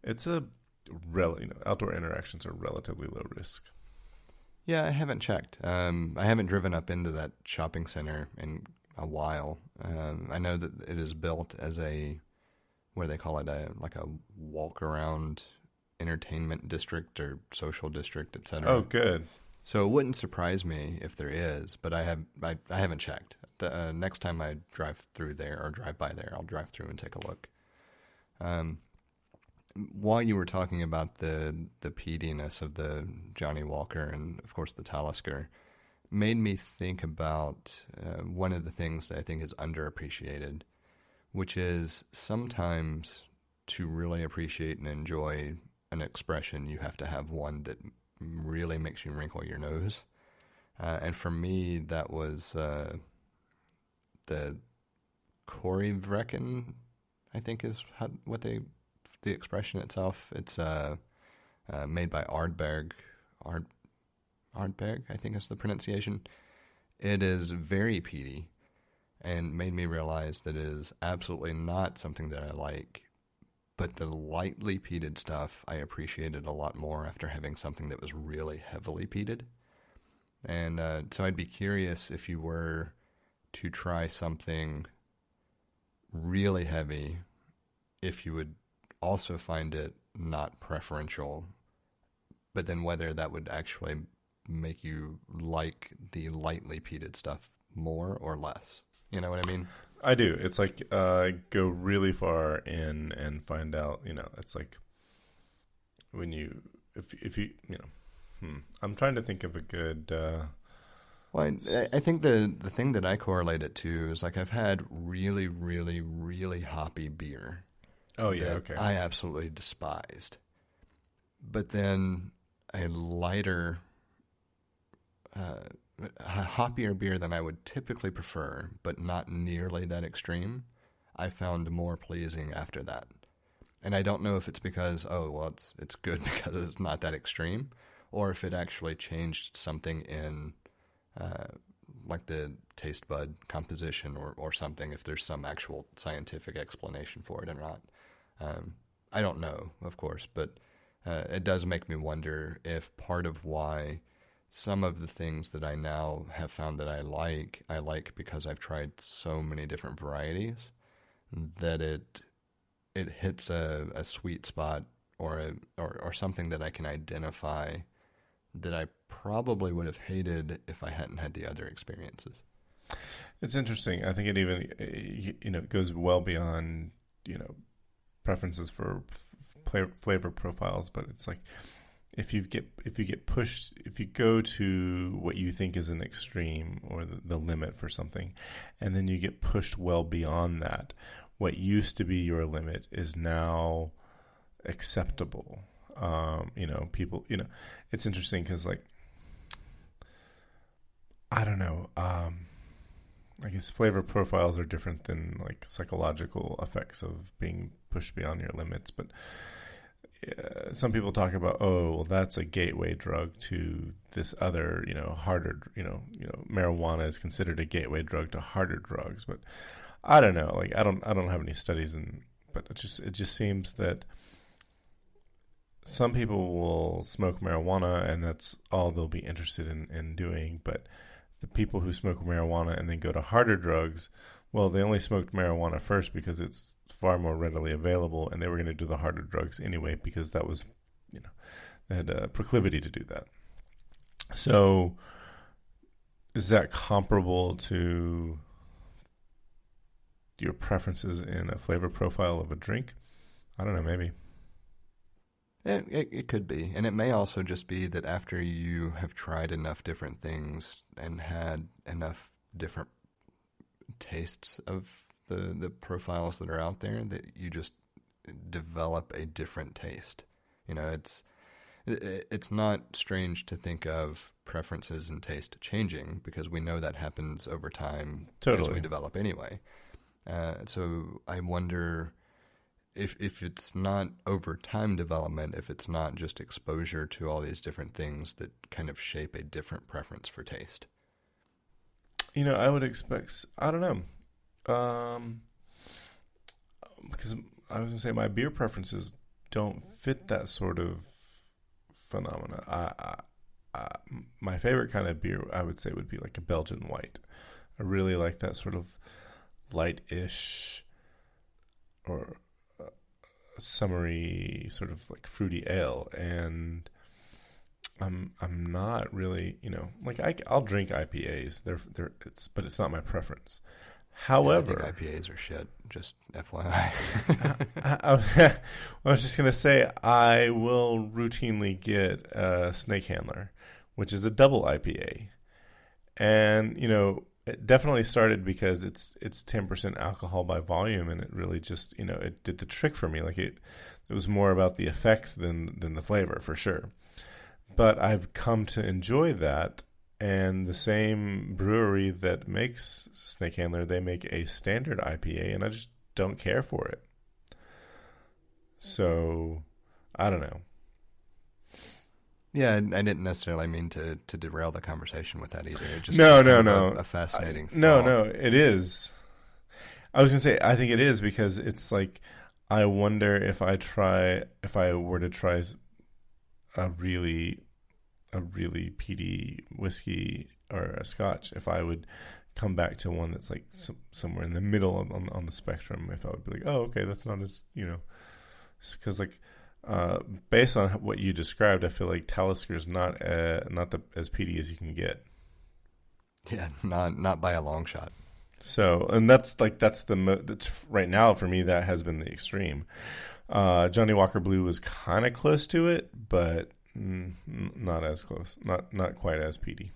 it's outdoor interactions are relatively low risk. Yeah, I haven't checked. I haven't driven up into that shopping center in a while. I know that it is built as what do they call it, like a walk-around entertainment district or social district, etc. Oh, good. So it wouldn't surprise me if there is, but I haven't checked. The next time I drive through there or drive by there, I'll drive through and take a look. While you were talking about the peatiness of the Johnny Walker and, of course, the Talisker, made me think about one of the things that I think is underappreciated, which is sometimes to really appreciate and enjoy an expression, you have to have one that really makes you wrinkle your nose. And for me, that was the Korivrekken, I think is the expression itself. It's made by Ardbeg, I think is the pronunciation. It is very peaty and made me realize that it is absolutely not something that I like. But the lightly peated stuff I appreciated a lot more after having something that was really heavily peated. And so I'd be curious if you were to try something really heavy, if you would also find it not preferential, but then whether that would actually make you like the lightly peated stuff more or less. You know what I mean? I do. It's like go really far in and find out. It's like when if you I'm trying to think of a good. Well, I think the thing that I correlate it to is like I've had really, really, really hoppy beer. Oh yeah, okay. I absolutely despised, but then a lighter, hoppier beer than I would typically prefer, but not nearly that extreme, I found more pleasing after that. And I don't know if it's because, it's good because it's not that extreme, or if it actually changed something in like the taste bud composition or something, if there's some actual scientific explanation for it or not. I don't know, of course, but it does make me wonder if part of why some of the things that I now have found that I like because I've tried so many different varieties, that it hits a sweet spot or something that I can identify that I probably would have hated if I hadn't had the other experiences. It's interesting. I think it even goes well beyond preferences for flavor profiles, but it's like if you get pushed, if you go to what you think is an extreme or the limit for something, and then you get pushed well beyond that, what used to be your limit is now acceptable. People, it's interesting because, like, I don't know. I guess flavor profiles are different than like psychological effects of being pushed beyond your limits. But some people talk about, oh, well, that's a gateway drug to this other, harder, marijuana is considered a gateway drug to harder drugs. But I don't know. Like, I don't have any studies, but it just seems that some people will smoke marijuana and that's all they'll be interested in doing. But the people who smoke marijuana and then go to harder drugs, well, they only smoked marijuana first because it's far more readily available, and they were going to do the harder drugs anyway because that was, they had a proclivity to do that. So is that comparable to your preferences in a flavor profile of a drink? I don't know, maybe. It could be. And it may also just be that after you have tried enough different things and had enough different tastes of the profiles that are out there, that you just develop a different taste. It's not strange to think of preferences and taste changing because we know that happens over time. Totally. As we develop anyway. So I wonder if it's not over time development, if it's not just exposure to all these different things that kind of shape a different preference for taste. I would expect, I don't know. Because I was going to say my beer preferences don't fit that sort of phenomena. My favorite kind of beer, I would say, would be like a Belgian white. I really like that sort of light-ish or summery sort of like fruity ale, and I'm not really, I'll drink IPAs. But it's not my preference. However, I think IPAs are shit. Just FYI. I was just gonna say I will routinely get a Snake Handler, which is a double IPA, and it definitely started because it's 10% alcohol by volume, and it really just it did the trick for me. Like it was more about the effects than the flavor for sure. But I've come to enjoy that. And the same brewery that makes Snake Handler, they make a standard IPA, and I just don't care for it. So, I don't know. Yeah, I didn't necessarily mean to derail the conversation with that either. It just No. A fascinating thought. No, it is. I was going to say, I think it is because it's like, I wonder if I were to try a really peaty whiskey or a scotch, if I would come back to one that's like somewhere in the middle on the spectrum, if I would be like, oh, okay, that's not as, because like based on what you described, I feel like Talisker is not as peaty as you can get. Yeah, not by a long shot. So, and that's right now for me, that has been the extreme. Johnny Walker Blue was kind of close to it, but not as close, not quite as peaty.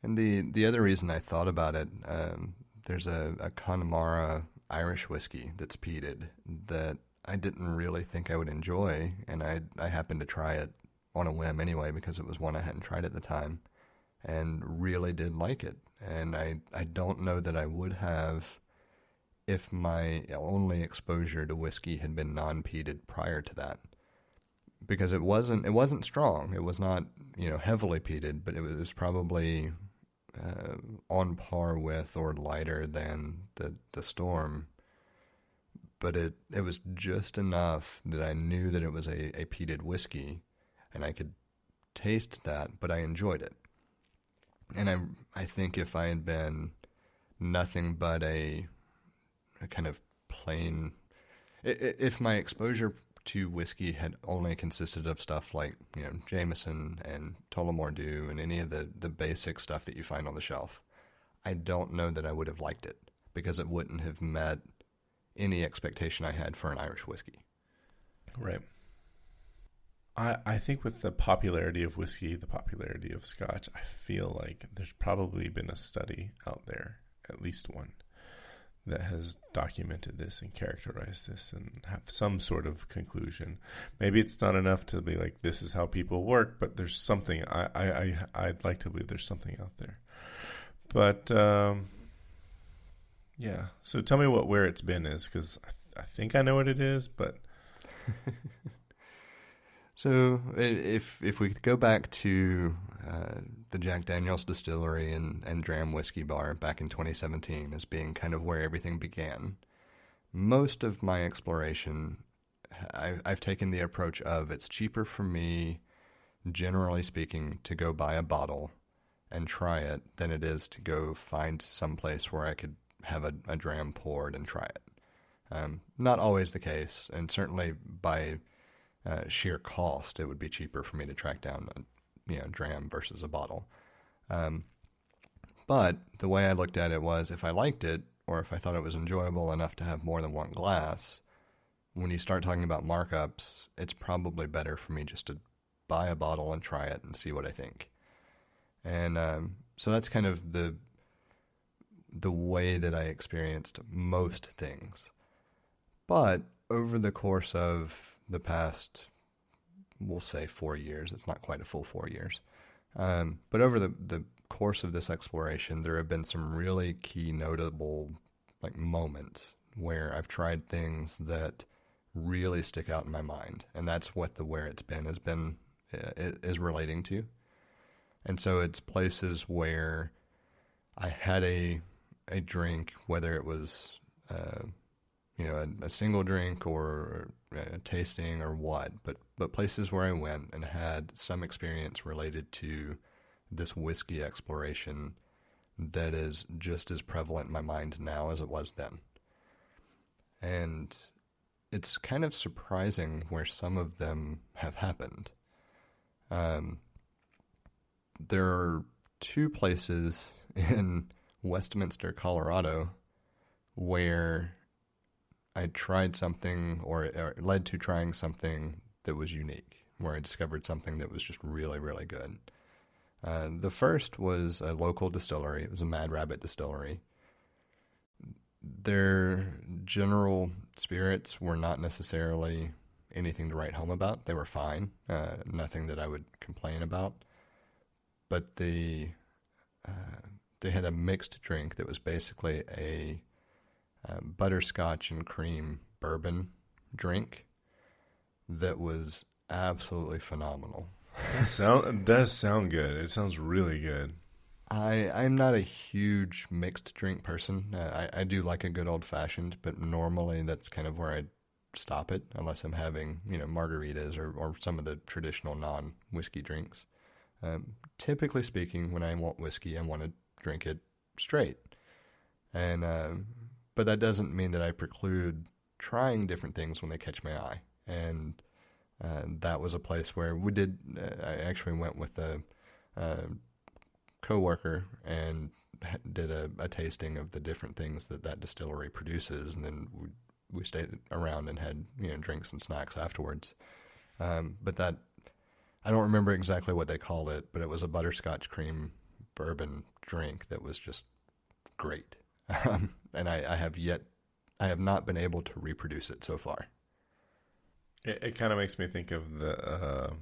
And the other reason I thought about it, there's a Connemara Irish whiskey that's peated that I didn't really think I would enjoy, and I happened to try it on a whim anyway because it was one I hadn't tried at the time, and really did like it. And I don't know that I would have if my only exposure to whiskey had been non-peated prior to that. Because it wasn't strong. It was not, heavily peated, but it was probably on par with or lighter than the Storm. But it was just enough that I knew that it was a peated whiskey, and I could taste that, but I enjoyed it. And I think if I had been nothing but a kind of plain, if my exposure to whiskey had only consisted of stuff like, Jameson and Tullamore Dew and any of the basic stuff that you find on the shelf, I don't know that I would have liked it because it wouldn't have met any expectation I had for an Irish whiskey. Right. I think with the popularity of whiskey, the popularity of Scotch, I feel like there's probably been a study out there, at least one, that has documented this and characterized this and have some sort of conclusion. Maybe it's not enough to be like, this is how people work, but there's something. I'd like to believe there's something out there. But, yeah. So tell me where it's been is, because I think I know what it is, but... So if we could go back to the Jack Daniel's distillery and Dram Whiskey Bar back in 2017 as being kind of where everything began, most of my exploration, I've taken the approach of it's cheaper for me, generally speaking, to go buy a bottle and try it than it is to go find some place where I could have a dram poured and try it. Not always the case, and certainly by sheer cost, it would be cheaper for me to track down a dram versus a bottle. But the way I looked at it was, if I liked it, or if I thought it was enjoyable enough to have more than one glass, when you start talking about markups, it's probably better for me just to buy a bottle and try it and see what I think. And so that's kind of the way that I experienced most things. But over the course of the past, we'll say 4 years, it's not quite a full 4 years, but over the course of this exploration, there have been some really key notable moments where I've tried things that really stick out in my mind, and that's what the where it's been is relating to. And so it's places where I had a drink, whether it was a single drink or a tasting or what, but places where I went and had some experience related to this whiskey exploration that is just as prevalent in my mind now as it was then. And it's kind of surprising where some of them have happened. There are 2 places in Westminster, Colorado, where I tried something or it led to trying something that was unique, where I discovered something that was just really, really good. The first was a local distillery. It was a Mad Rabbit distillery. Their general spirits were not necessarily anything to write home about. They were fine, nothing that I would complain about. But they had a mixed drink that was basically a butterscotch and cream bourbon drink that was absolutely phenomenal. It does sound good. It sounds really good. I'm not a huge mixed drink person. I do like a good old-fashioned, but normally that's kind of where I stop it, unless I'm having margaritas or some of the traditional non-whiskey drinks. Typically speaking, when I want whiskey, I want to drink it straight. And but that doesn't mean that I preclude trying different things when they catch my eye. And that was a place where we did. I actually went with a coworker and did a tasting of the different things that distillery produces, and then we stayed around and had drinks and snacks afterwards. But that, I don't remember exactly what they called it, but it was a butterscotch cream bourbon drink that was just great. And I have not been able to reproduce it so far. It kind of makes me think of the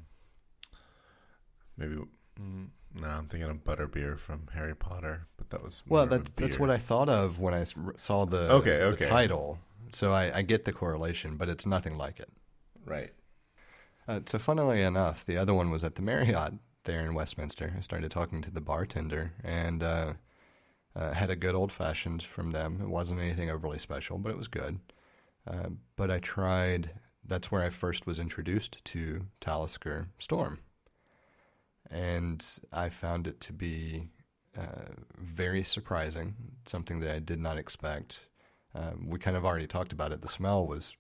I'm thinking of butterbeer from Harry Potter, but that was that's what I thought of when I saw the title. So I get the correlation, but it's nothing like it. Right. So funnily enough, the other one was at the Marriott there in Westminster. I started talking to the bartender and had a good old-fashioned from them. It wasn't anything overly special, but it was good. But I tried, that's where I first was introduced to Talisker Storm. And I found it to be very surprising, something that I did not expect. We kind of already talked about it. The smell was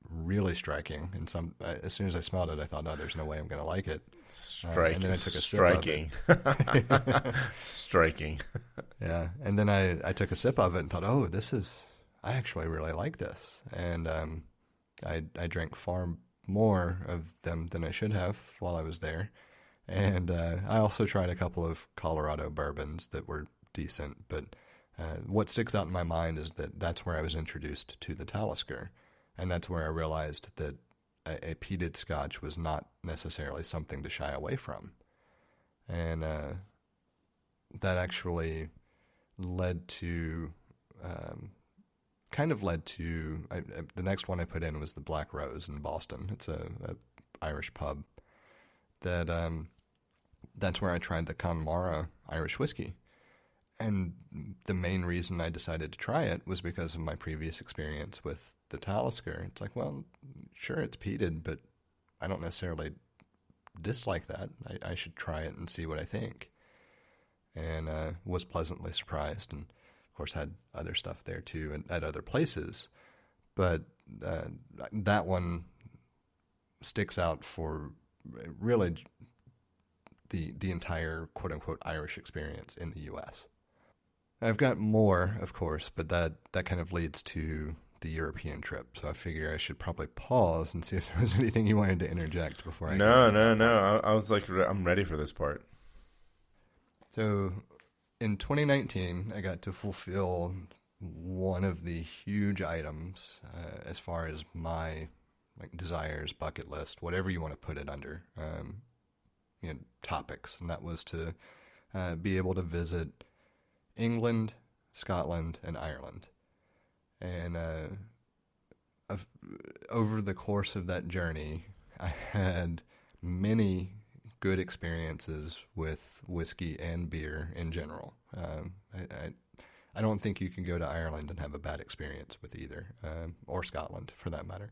really striking, and as soon as I smelled it, I thought, "No, there's no way I'm going to like it." And then I took a sip of it. Striking. Yeah, and then I took a sip of it and thought, "Oh, I actually really like this." And I drank far more of them than I should have while I was there. And I also tried a couple of Colorado bourbons that were decent, but what sticks out in my mind is that's where I was introduced to the Talisker, and that's where I realized that a peated scotch was not necessarily something to shy away from. And that actually led to, the next one I put in was the Black Rose in Boston. It's a Irish pub, that's where I tried the Connemara Irish whiskey. And the main reason I decided to try it was because of my previous experience with the Talisker. It's like, well, sure, it's peated, but I don't necessarily dislike that. I should try it and see what I think. And was pleasantly surprised, and of course had other stuff there too and at other places. But that one sticks out for really the entire quote-unquote Irish experience in the U.S. I've got more, of course, but that kind of leads to the European trip. So I figure I should probably pause and see if there was anything you wanted to interject before I No. I was like, I'm ready for this part. So in 2019, I got to fulfill one of the huge items as far as my desires, bucket list, whatever you want to put it under, topics, and that was to be able to visit England, Scotland, and Ireland. And over the course of that journey, I had many good experiences with whiskey and beer in general. I don't think you can go to Ireland and have a bad experience with either, or Scotland for that matter.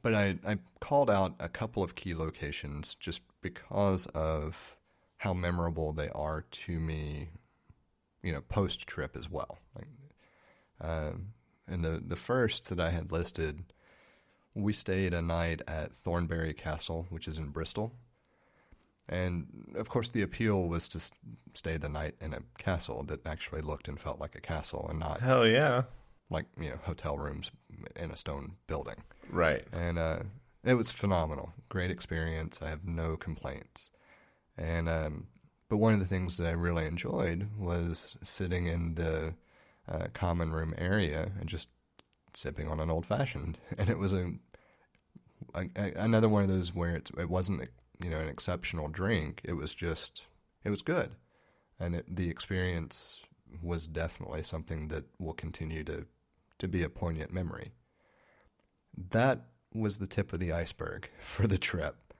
But I called out a couple of key locations just because of how memorable they are to me, post-trip as well. And the first that I had listed, we stayed a night at Thornbury Castle, which is in Bristol. And, of course, the appeal was to stay the night in a castle that actually looked and felt like a castle and not... Hell yeah. Like, hotel rooms in a stone building. Right. And it was phenomenal. Great experience. I have no complaints. And but one of the things that I really enjoyed was sitting in the common room area and just sipping on an old-fashioned. And it was another one of those where it wasn't an exceptional drink. It was good. And the experience was definitely something that will continue to be a poignant memory. That was the tip of the iceberg for the trip,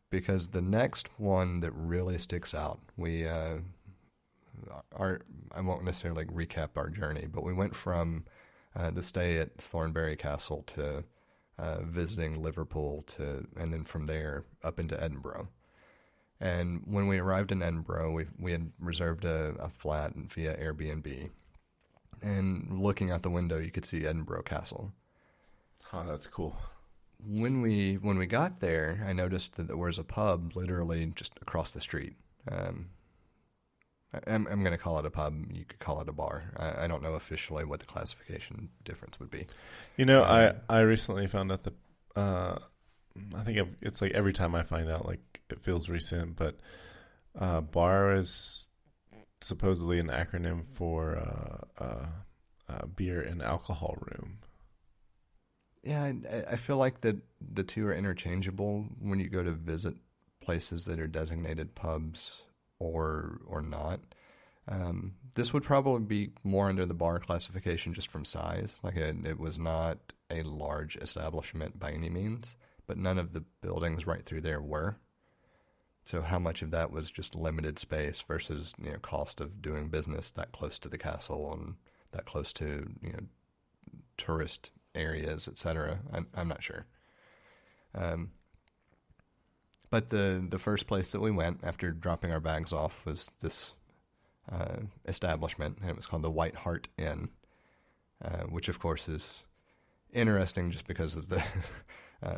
because the next one that really sticks out, I won't necessarily recap our journey, but we went from the stay at Thornbury Castle to visiting Liverpool and then from there up into Edinburgh. And when we arrived in Edinburgh, we had reserved a flat via Airbnb. And looking out the window, you could see Edinburgh Castle. Oh, that's cool. When we got there, I noticed that there was a pub literally just across the street. I'm going to call it a pub. You could call it a bar. I don't know officially what the classification difference would be. I recently found out that I think it's like every time I find out, like it feels recent, but bar is supposedly an acronym for beer and alcohol room. Yeah, I feel like that the two are interchangeable when you go to visit places that are designated pubs or not. This would probably be more under the bar classification just from size. Like it was not a large establishment by any means, but none of the buildings right through there were. So how much of that was just limited space versus cost of doing business that close to the castle and that close to tourist areas, etc. I'm not sure. But the first place that we went after dropping our bags off was this establishment, and it was called the White Hart Inn, which of course is interesting just because of the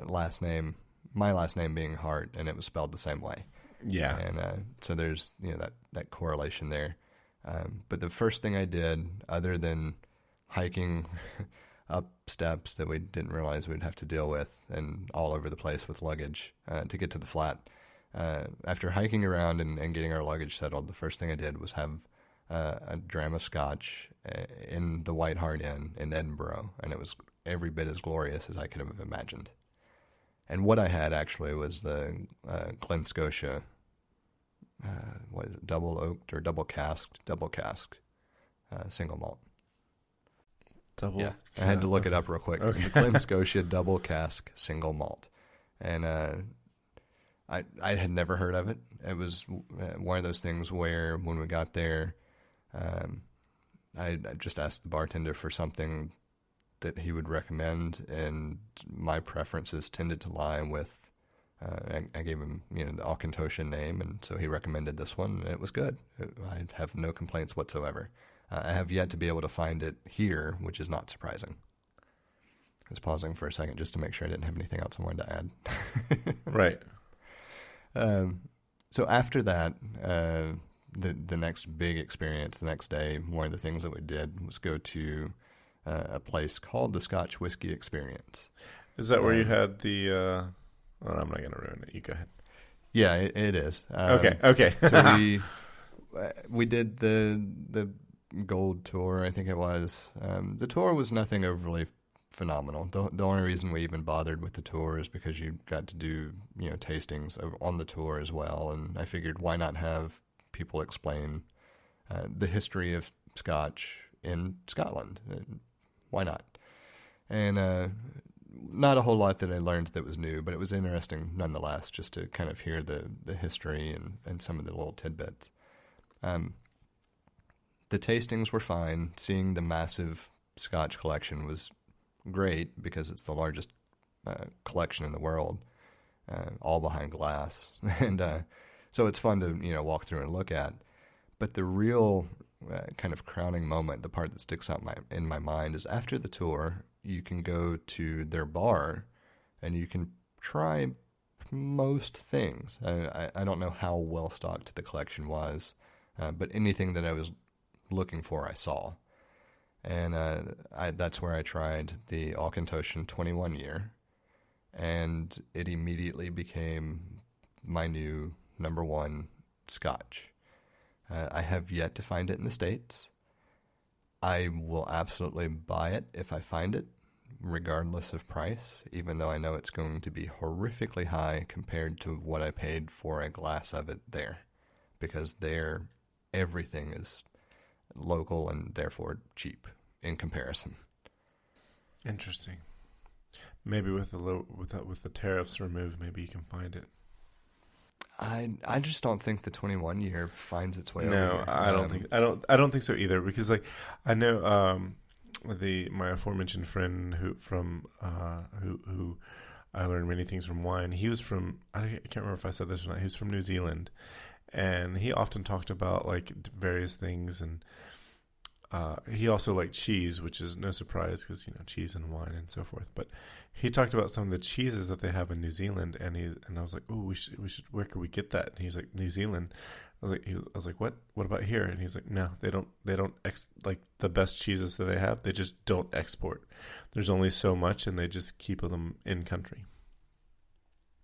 last name, my last name being Hart, and it was spelled the same way. Yeah. And so there's that correlation there. But the first thing I did, other than hiking up steps that we didn't realize we'd have to deal with and all over the place with luggage to get to the flat, after hiking around and getting our luggage settled, the first thing I did was have a dram of scotch in the White Hart Inn in Edinburgh, and it was every bit as glorious as I could have imagined. And what I had actually was the Glen Scotia, what is it, double oaked or double casked single malt. Double. Yeah, I had to look it up real quick. Okay. The Glen Scotia Double Cask Single Malt, and I had never heard of it. It was one of those things where when we got there, I just asked the bartender for something that he would recommend, and my preferences tended to lie with. I gave him, the Auchentoshan name, and so he recommended this one, and it was good. I have no complaints whatsoever. I have yet to be able to find it here, which is not surprising. I was pausing for a second just to make sure I didn't have anything else I wanted to add. Right. So after that, the next big experience, the next day, one of the things that we did was go to a place called the Scotch Whiskey Experience. Is that where you had the... well, I'm not going to ruin it. You go ahead. Yeah, it is. Okay. So we did the gold tour, I think it was. The tour was nothing overly phenomenal. The only reason we even bothered with the tour is because you got to do tastings on the tour as well, and I figured why not have people explain the history of Scotch in Scotland? Why not? And not a whole lot that I learned that was new, but it was interesting nonetheless, just to kind of hear the history and some of the little tidbits. The tastings were fine. Seeing the massive Scotch collection was great because it's the largest collection in the world, all behind glass. And so it's fun to walk through and look at. But the real kind of crowning moment, the part that sticks out in my mind, is after the tour, you can go to their bar and you can try most things. I don't know how well stocked the collection was, but anything that I was looking for, I saw. And that's where I tried the Auchentoshan 21 year, and it immediately became my new number one Scotch. I have yet to find it in the States. I will absolutely buy it if I find it, regardless of price, even though I know it's going to be horrifically high compared to what I paid for a glass of it there, because there everything is local and therefore cheap in comparison. Interesting. Maybe with the tariffs removed, maybe you can find it. I just don't think the 21 year finds its way over No, here. I don't think so either, because I know my aforementioned friend who I learned many things from wine. He was from, I can't remember if I said this or not. He was from New Zealand, and he often talked about various things, and he also liked cheese, which is no surprise because cheese and wine and so forth. But he talked about some of the cheeses that they have in New Zealand, and I was like, oh, we should. Where could we get that? And he's like, New Zealand. I was like, what? What about here? And he's like, no, they don't. The best cheeses that they have, they just don't export. There's only so much, and they just keep them in country.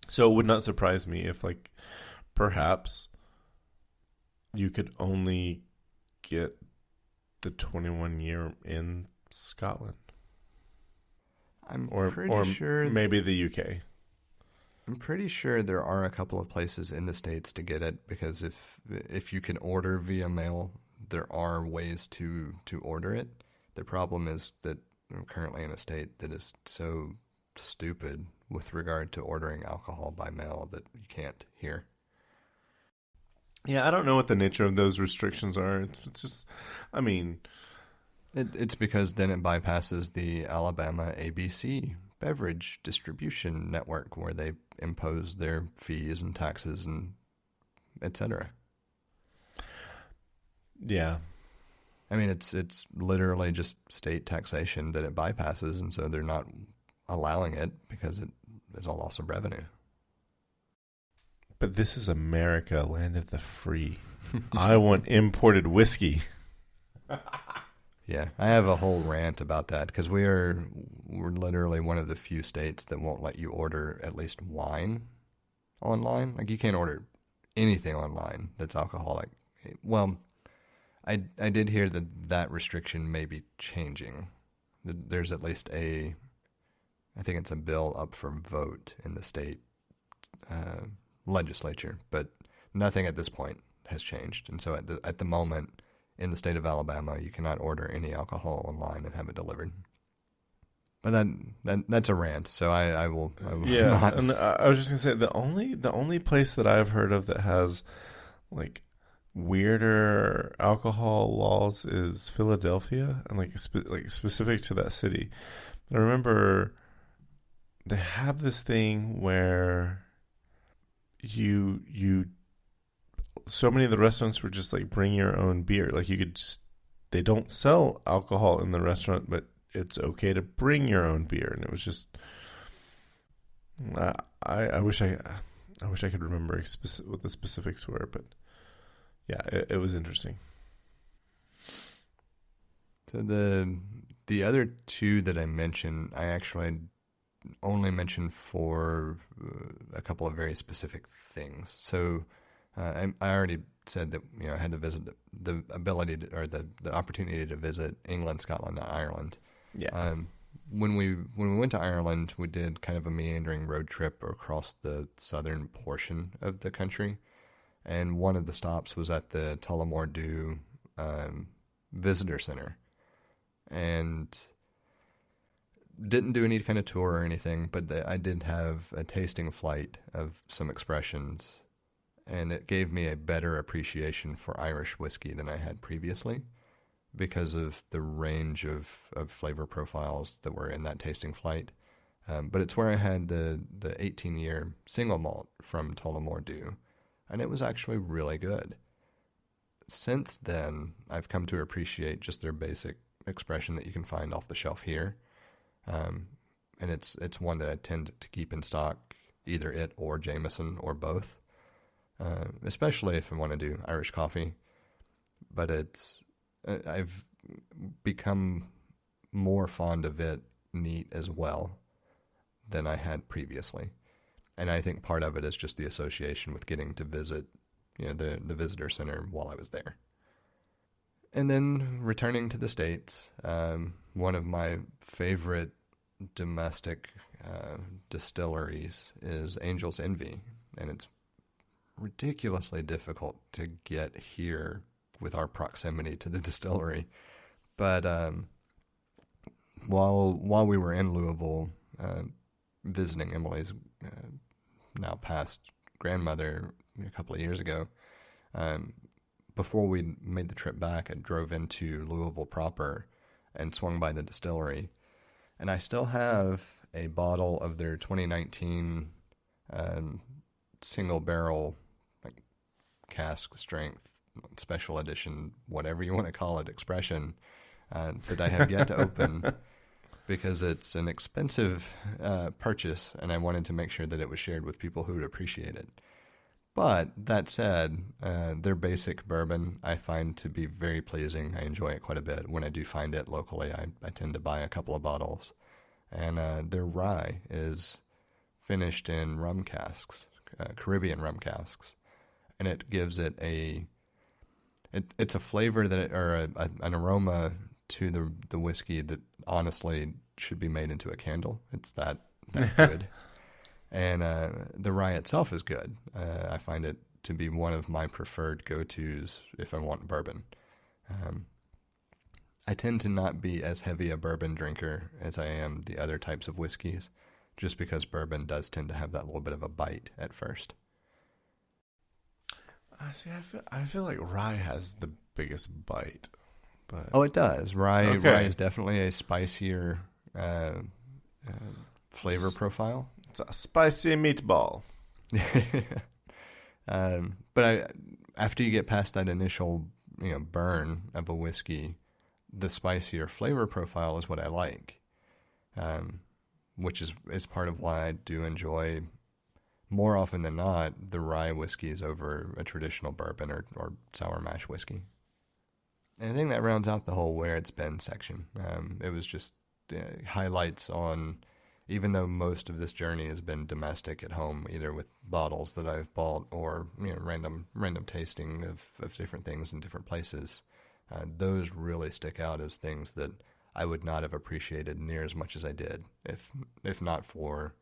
So it would not surprise me if perhaps you could only get the 21 year in Scotland. I'm or pretty sure maybe the UK. I'm pretty sure there are a couple of places in the States to get it, because if you can order via mail, there are ways to order it. The problem is that I'm currently in a state that is so stupid with regard to ordering alcohol by mail that you can't here. Yeah, I don't know what the nature of those restrictions are. It's just, It's because then it bypasses the Alabama ABC beverage distribution network, where they impose their fees and taxes and etc. Yeah. It's literally just state taxation that it bypasses, and so they're not allowing it because it is a loss of revenue. But this is America, land of the free. I want imported whiskey. Yeah, I have a whole rant about that, because we're literally one of the few states that won't let you order at least wine online. You can't order anything online that's alcoholic. Well, I did hear that restriction may be changing. There's at least I think it's a bill up for vote in the state legislature, but nothing at this point has changed. And so at the moment, in the state of Alabama, you cannot order any alcohol online and have it delivered. But that's a rant, so I will Yeah, not. and I was just gonna say the only place that I've heard of that has like weirder alcohol laws is Philadelphia, and like specific to that city. I remember they have this thing where you so many of the restaurants were just like bring your own beer. Like you could just they don't sell alcohol in the restaurant, but it's okay to bring your own beer. And it was just I wish I could remember what the specifics were, but yeah, it was interesting. So the other two that I mentioned, I actually only mentioned for a couple of very specific things. So I already said that I had the ability to, or the opportunity to visit England, Scotland, and Ireland. Yeah. When we went to Ireland, we did kind of a meandering road trip across the southern portion of the country, and one of the stops was at the Tullamore Dew visitor center, and didn't do any kind of tour or anything, but I did have a tasting flight of some expressions, and it gave me a better appreciation for Irish whiskey than I had previously, because of the range of flavor profiles that were in that tasting flight. But it's where I had the 18-year single malt from Tullamore Dew, and it was actually really good. Since then, I've come to appreciate just their basic expression that you can find off the shelf here. And it's one that I tend to keep in stock, either it or Jameson or both, especially if I want to do Irish coffee. But I've become more fond of it neat as well than I had previously. And I think part of it is just the association with getting to visit, the visitor center while I was there. And then returning to the States, one of my favorite domestic distilleries is Angel's Envy, and it's ridiculously difficult to get here with our proximity to the distillery. But while we were in Louisville visiting Emily's now passed grandmother a couple of years ago, before we made the trip back, I drove into Louisville proper and swung by the distillery. And I still have a bottle of their 2019 single barrel, like cask strength, special edition, whatever you want to call it, expression that I have yet to open because it's an expensive purchase, and I wanted to make sure that it was shared with people who would appreciate it. But that said, their basic bourbon I find to be very pleasing. I enjoy it quite a bit. When I do find it locally, I tend to buy a couple of bottles. And their rye is finished in rum casks, Caribbean rum casks. And it gives it it's a flavor an aroma to the whiskey that honestly should be made into a candle. It's that good. And the rye itself is good. I find it to be one of my preferred go-tos if I want bourbon. I tend to not be as heavy a bourbon drinker as I am the other types of whiskeys, just because bourbon does tend to have that little bit of a bite at first. I feel like rye has the biggest bite. But Oh, it does. Rye is definitely a spicier flavor profile. It's a spicy meatball. But after you get past that initial burn of a whiskey, the spicier flavor profile is what I like, which is part of why I do enjoy, more often than not, the rye whiskeys over a traditional bourbon or sour mash whiskey. And I think that rounds out the whole where it's been section. It was just highlights on, even though most of this journey has been domestic at home, either with bottles that I've bought or random tasting of different things in different places, those really stick out as things that I would not have appreciated near as much as I did if not for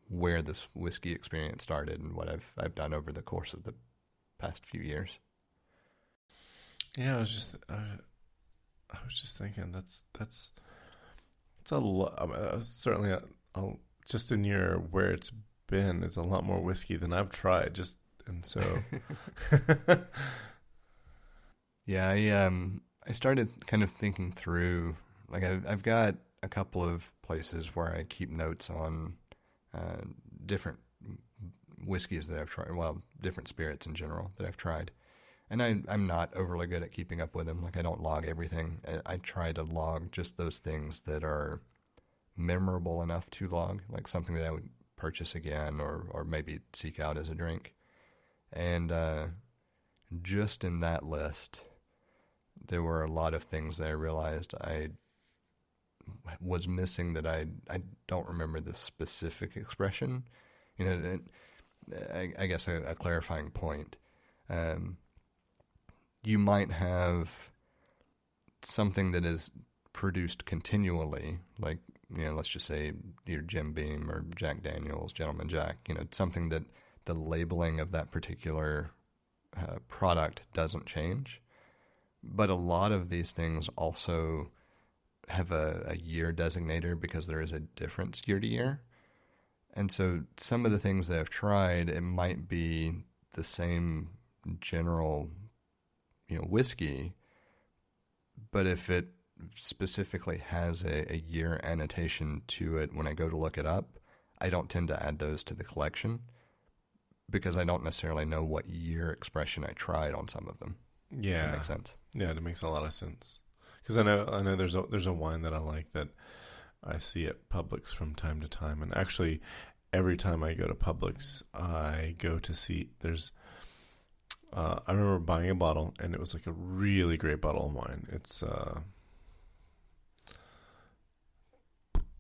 where this whiskey experience started and what I've done over the course of the past few years. Yeah, I was just thinking that's a lot. I mean, certainly just in your where it's been, it's a lot more whiskey than I've tried. Just and so, Yeah, I started kind of thinking through, like I've got a couple of places where I keep notes on uh, different whiskeys that I've tried, well, different spirits in general that I've tried. And I'm not overly good at keeping up with them. Like, I don't log everything. I try to log just those things that are memorable enough to log, like something that I would purchase again or maybe seek out as a drink. And just in that list, there were a lot of things that I realized I was missing that I don't remember the specific expression. You know, I guess a clarifying point. Um, you might have something that is produced continually, like, let's just say your Jim Beam or Jack Daniels, Gentleman Jack, something that the labeling of that particular product doesn't change. But a lot of these things also have a year designator because there is a difference year to year. And so some of the things that I've tried, it might be the same general, whiskey, but if it specifically has a year annotation to it when I go to look it up, I don't tend to add those to the collection because I don't necessarily know what year expression I tried on some of them. yeah, Does that make sense? yeah, that makes a lot of sense. Because I know there's a wine that I like that I see at Publix from time to time, and actually every time I go to Publix, I go to see there's. I remember buying a bottle, and it was like a really great bottle of wine. It's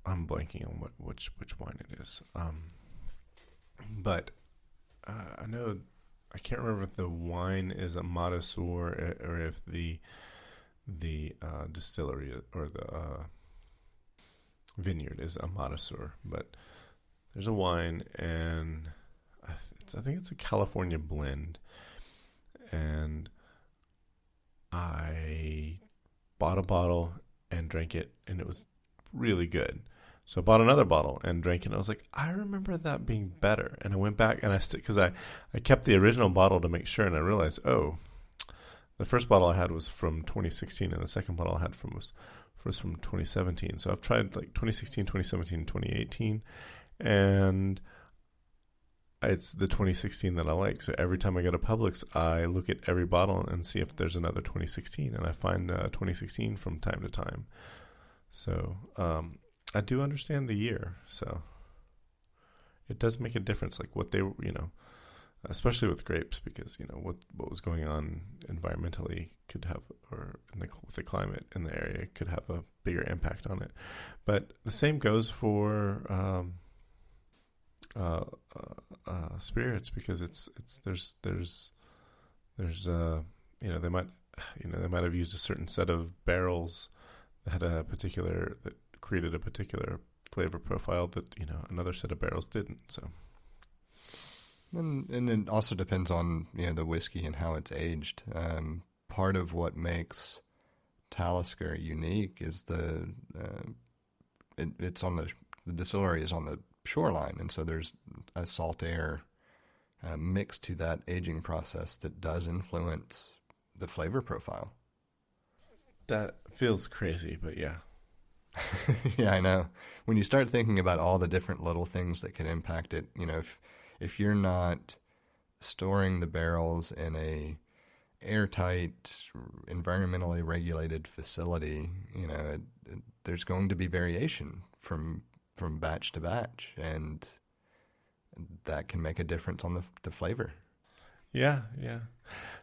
I'm blanking on which wine it is. But I know I can't remember if the wine is a Madasur or if the distillery or the vineyard is a Madasur. But there's a wine, and I think it's a California blend. And I bought a bottle and drank it, and it was really good. So I bought another bottle and drank it, and I was like, I remember that being better. And I went back, and because I kept the original bottle to make sure, and I realized, oh, the first bottle I had was from 2016, and the second bottle I had was from 2017. So I've tried like 2016, 2017, 2018, and it's the 2016 that I like. So every time I go to Publix, I look at every bottle and see if there's another 2016, and I find the 2016 from time to time. So I do understand the year. So it does make a difference, like what they, especially with grapes, because what was going on environmentally could have, or with the climate in the area, could have a bigger impact on it. But the same goes for spirits, because there's they might have used a certain set of barrels that created a particular flavor profile that another set of barrels didn't. So and it also depends on the whiskey and how it's aged. Part of what makes Talisker unique is it's on the distillery is on the shoreline, and so there's a salt air mix to that aging process that does influence the flavor profile. That feels crazy, but yeah. Yeah, I know. When you start thinking about all the different little things that can impact it, if you're not storing the barrels in a airtight, environmentally regulated facility, there's going to be variation from batch to batch, and that can make a difference on the flavor. Yeah.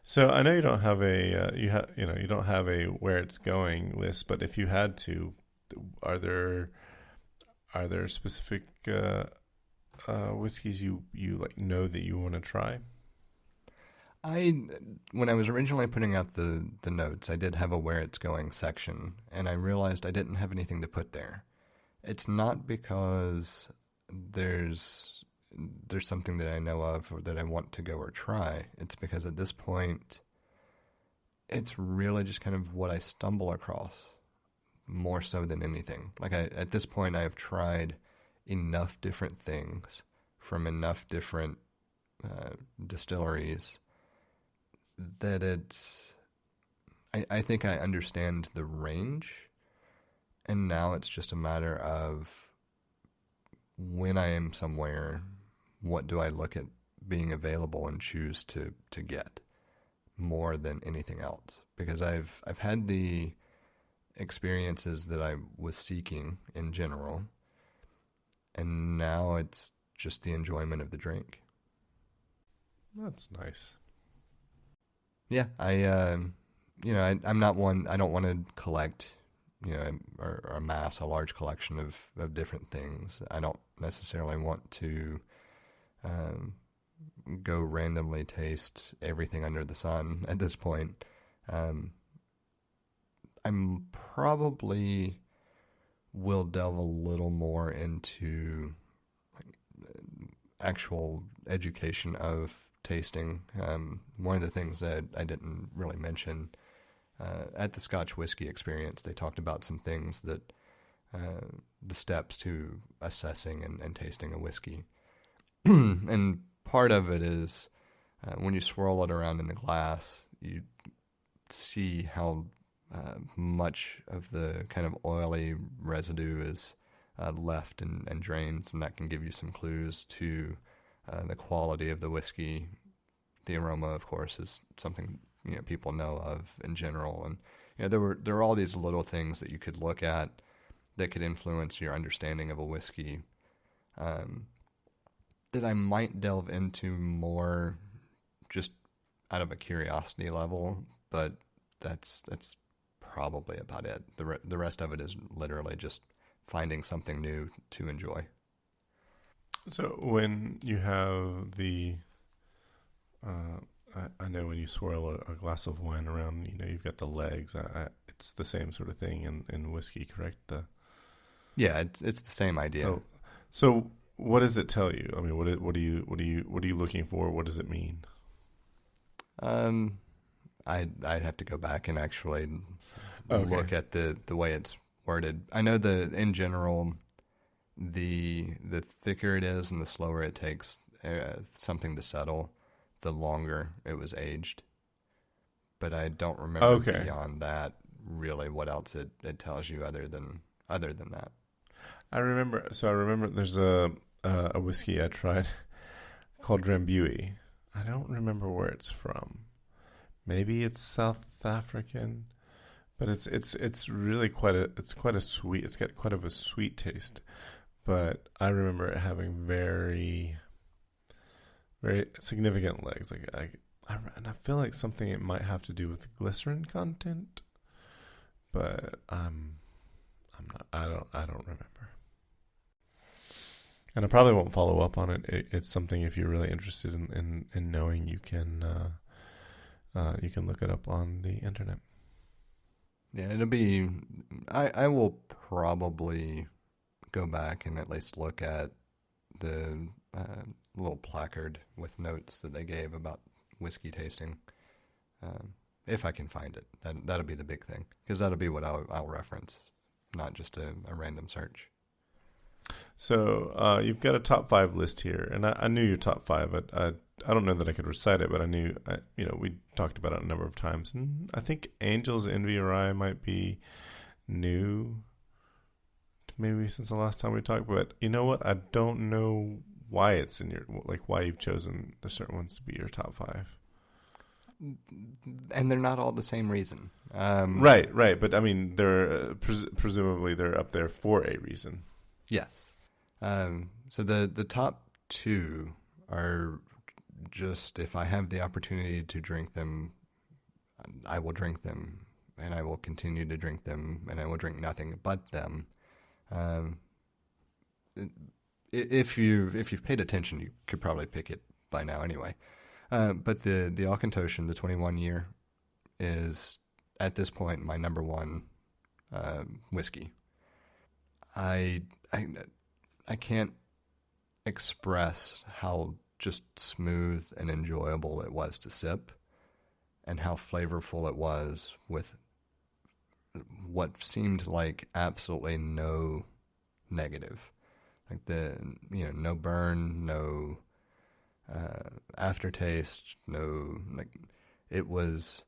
So I know you don't have you don't have a where it's going list, but if you had to, are there specific whiskeys you like that you want to try? When I was originally putting out the notes, I did have a where it's going section, and I realized I didn't have anything to put there. It's not because there's something that I know of or that I want to go or try. It's because at this point, it's really just kind of what I stumble across more so than anything. Like at this point, I have tried enough different things from enough different distilleries that I think I understand the range, and now it's just a matter of when I am somewhere, what do I look at being available and choose to get more than anything else? Because I've had the experiences that I was seeking in general, and now it's just the enjoyment of the drink. That's nice. Yeah, I'm not one. I don't want to collect, or amass a large collection of different things. I don't necessarily want to go randomly taste everything under the sun at this point. I'm probably will delve a little more into actual education of tasting. One of the things that I didn't really mention at the Scotch whiskey experience, they talked about some things that the steps to assessing and tasting a whiskey. And part of it is when you swirl it around in the glass, you see how much of the kind of oily residue is left and drains, and that can give you some clues to the quality of the whiskey. The aroma, of course, is something people know of in general, and there were all these little things that you could look at that could influence your understanding of a whiskey that I might delve into more just out of a curiosity level, but that's probably about it. The rest of it is literally just finding something new to enjoy. So when you have the, I know when you swirl a glass of wine around, you've got the legs. It's the same sort of thing in whiskey, correct? Yeah, it's the same idea. Oh, so what does it tell you? I mean, what are you looking for? What does it mean? I'd have to go back and actually look at the way it's worded. I know that in general, the thicker it is and the slower it takes something to settle, the longer it was aged. But I don't remember beyond that really what else it tells you other than that. I remember there's a whiskey I tried called Drambuie. I don't remember where it's from. Maybe it's South African, but it's really quite a sweet. It's got quite of a sweet taste, but I remember it having very, very significant legs. And I feel like something it might have to do with glycerin content, but I'm not. I don't remember. And I probably won't follow up on it. It's something, if you're really interested in knowing, you can look it up on the internet. Yeah, it'll be. I will probably go back and at least look at the little placard with notes that they gave about whiskey tasting, if I can find it. That'll be the big thing, because that'll be what I'll reference, not just a random search. So you've got a top 5 list here, and I knew your top 5. I don't know that I could recite it, but I knew, we talked about it a number of times, and I think Angel's Envy Rye might be new, maybe since the last time we talked. But you know what? I don't know why it's in your, why you've chosen the certain ones to be your top 5. And they're not all the same reason. Right. But I mean, they're presumably they're up there for a reason. Yes. So the top 2 are just, if I have the opportunity to drink them, I will drink them, and I will continue to drink them, and I will drink nothing but them. If you've paid attention, you could probably pick it by now anyway. But the Auchentoshan, the 21 year, is at this point my number 1 whiskey. I can't express how just smooth and enjoyable it was to sip. and how flavorful it was with what seemed like absolutely no negative. Like no burn, no aftertaste, no, like, it was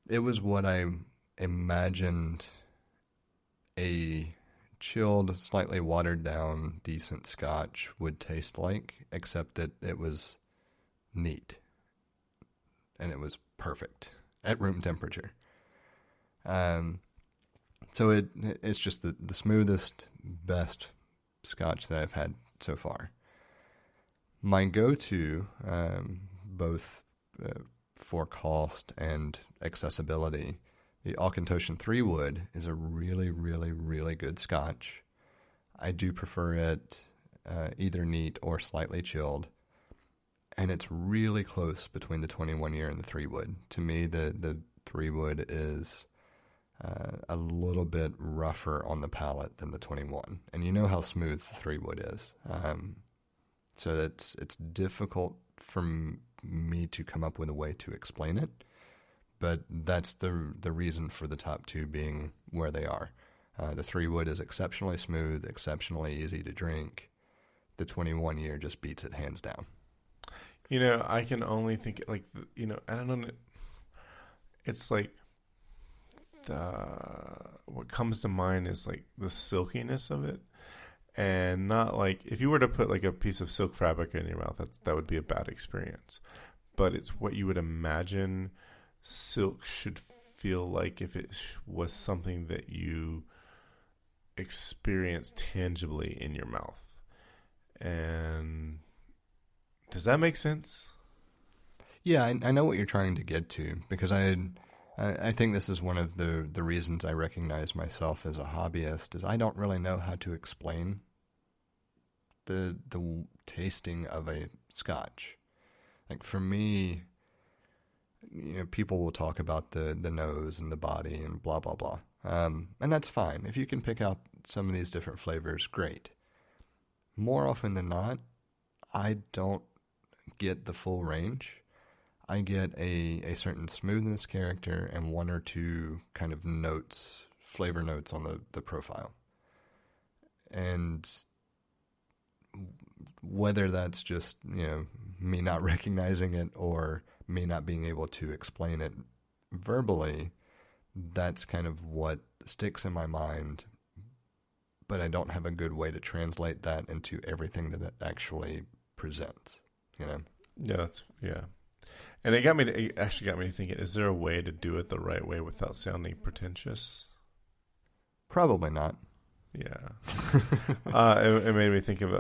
what I imagined a chilled, slightly watered down, decent scotch would taste like, except that it was neat and it was perfect at room temperature. So it's just the smoothest, best scotch that I've had so far. My go-to, both for cost and accessibility, the Auchentoshan 3 Wood is a really, really, really good scotch. I do prefer it either neat or slightly chilled, and it's really close between the 21 year and the 3 Wood. To me, the 3 Wood is a little bit rougher on the palate than the 21, and you know how smooth the 3 Wood is. So it's difficult for me to come up with a way to explain it, but that's the reason for the top two being where they are. The 3 Wood is exceptionally smooth, exceptionally easy to drink. The 21 year just beats it hands down. I can only think, like, I don't know. It's like what comes to mind is like the silkiness of it. And not like, if you were to put like a piece of silk fabric in your mouth, that would be a bad experience. But it's what you would imagine silk should feel like if it was something that you experience tangibly in your mouth. And does that make sense? Yeah, I know what you're trying to get to, because I think this is one of the reasons I recognize myself as a hobbyist, is I don't really know how to explain the tasting of a scotch. Like, for me, people will talk about the nose and the body and blah, blah, blah. And that's fine. If you can pick out some of these different flavors, great. More often than not, I don't get the full range. I get a certain smoothness character and one or two kind of notes, flavor notes on the profile. And whether that's just, me not recognizing it or me not being able to explain it verbally, that's kind of what sticks in my mind. But I don't have a good way to translate that into everything that it actually presents, Yeah, yeah. And it actually got me thinking, is there a way to do it the right way without sounding pretentious? Probably not. Yeah. It made me think of,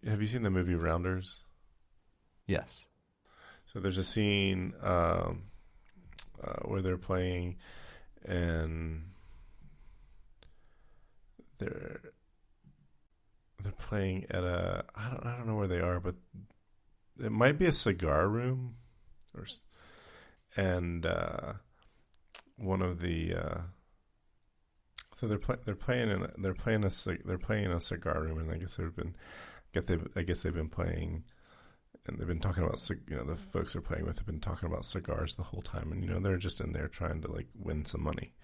have you seen the movie Rounders? Yes. So there's a scene where they're playing, and they're playing at I don't know where they are, but it might be a cigar room, and one of the so they're playing in a cigar room, and I guess they've been playing, and they've been talking about the folks they're playing with have been talking about cigars the whole time, and they're just in there trying to like win some money,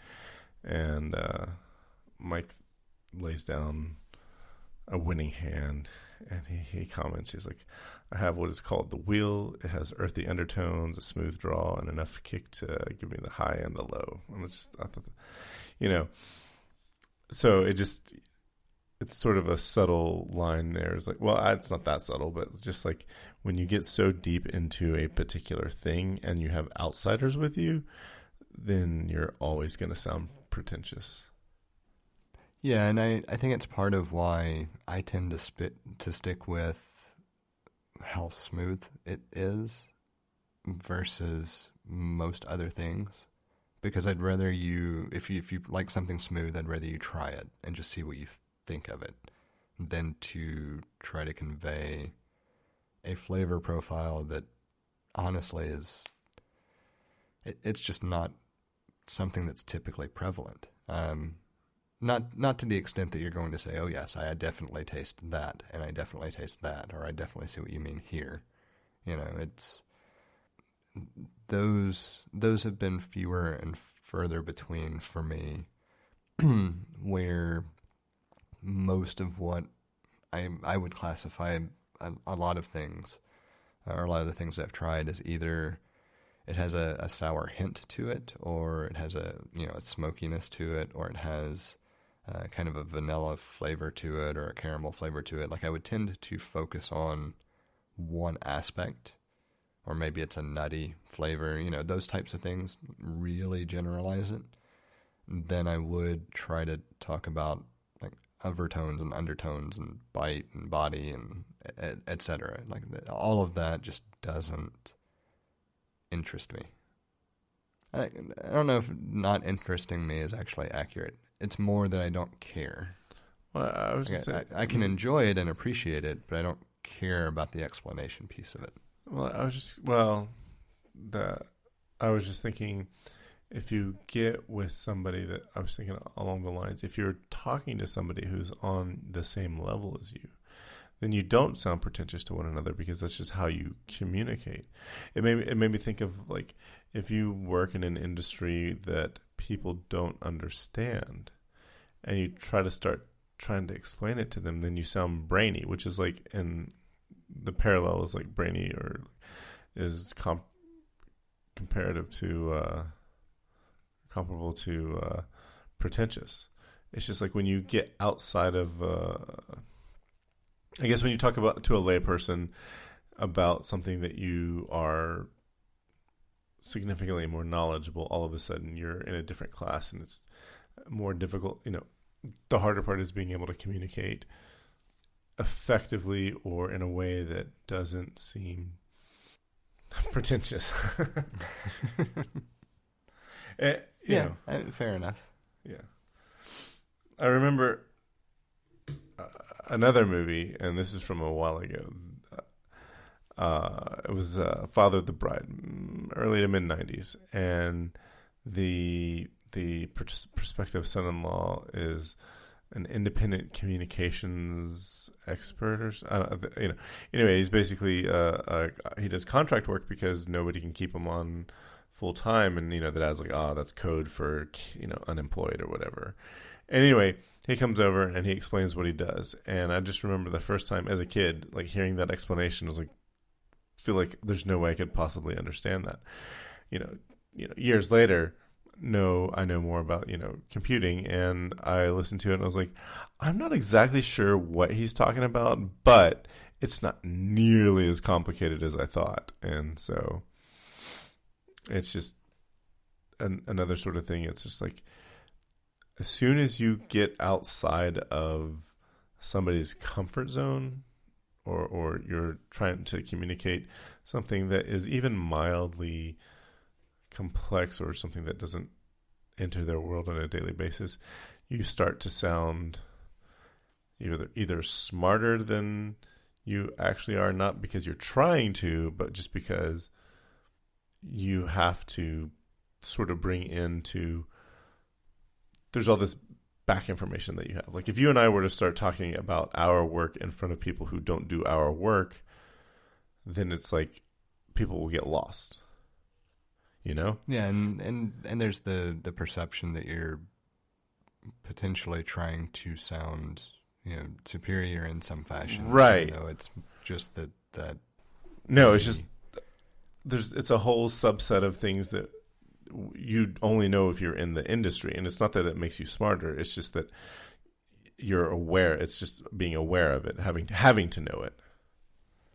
and Mike lays down a winning hand, and he comments, he's like, I have what is called the wheel. It has earthy undertones, a smooth draw, and enough kick to give me the high and the low. And it's just, I thought, so it's sort of a subtle line there. It's like, well, it's not that subtle, but just like when you get so deep into a particular thing and you have outsiders with you, then you're always going to sound pretentious. Yeah, and I think it's part of why I tend to stick with how smooth it is versus most other things, because I'd rather if you like something smooth, I'd rather you try it and just see what you think of it than to try to convey a flavor profile that honestly is it's just not something that's typically prevalent. Not to the extent that you're going to say, oh yes, I definitely taste that, and I definitely taste that, or I definitely see what you mean here. those have been fewer and further between for me, where most of what I would classify a lot of things, or a lot of the things I've tried, is either it has a sour hint to it, or it has a smokiness to it, or it has kind of a vanilla flavor to it, or a caramel flavor to it. Like, I would tend to focus on one aspect, or maybe it's a nutty flavor, those types of things, really generalize it. Then I would try to talk about like overtones and undertones and bite and body and et cetera. Like, all of that just doesn't interest me. I don't know if not interesting me is actually accurate. It's more that I don't care. Well, I was just saying, I can enjoy it and appreciate it, but I don't care about the explanation piece of it. Well, I was just thinking, if you get with somebody that I was thinking along the lines, if you're talking to somebody who's on the same level as you, then you don't sound pretentious to one another, because that's just how you communicate. It made me think of, like, if you work in an industry that people don't understand and you try to start trying to explain it to them, then you sound brainy, which is like, in the parallel is like brainy, or is comparable to pretentious. It's just like when you get outside of, I guess when you talk about to a layperson about something that you are significantly more knowledgeable, all of a sudden you're in a different class, and it's more difficult. The harder part is being able to communicate effectively, or in a way that doesn't seem pretentious. Fair enough. Yeah. I remember another movie, and this is from a while ago. It was Father of the Bride, early to mid 90s, and the prospective son-in-law is an independent communications expert, or Anyway, he's basically he does contract work because nobody can keep him on full time, and the dad's like, that's code for unemployed or whatever. And anyway, he comes over and he explains what he does, and I just remember the first time as a kid, like, hearing that explanation, was like, feel like there's no way I could possibly understand that. Years later, I know more about computing, and I listened to it and I was like, I'm not exactly sure what he's talking about, but it's not nearly as complicated as I thought. And so it's just another sort of thing. It's just like, as soon as you get outside of somebody's comfort zone, or you're trying to communicate something that is even mildly complex, or something that doesn't enter their world on a daily basis, you start to sound either smarter than you actually are, not because you're trying to, but just because you have to sort of bring into, there's all this back information that you have. Like, if you and I were to start talking about our work in front of people who don't do our work, then it's like people will get lost. Yeah, and there's the perception that you're potentially trying to sound superior in some fashion, right? It's just that. No, it's just it's a whole subset of things that you only know if you're in the industry, and it's not that it makes you smarter. It's just that you're aware. It's just being aware of it, having to know it.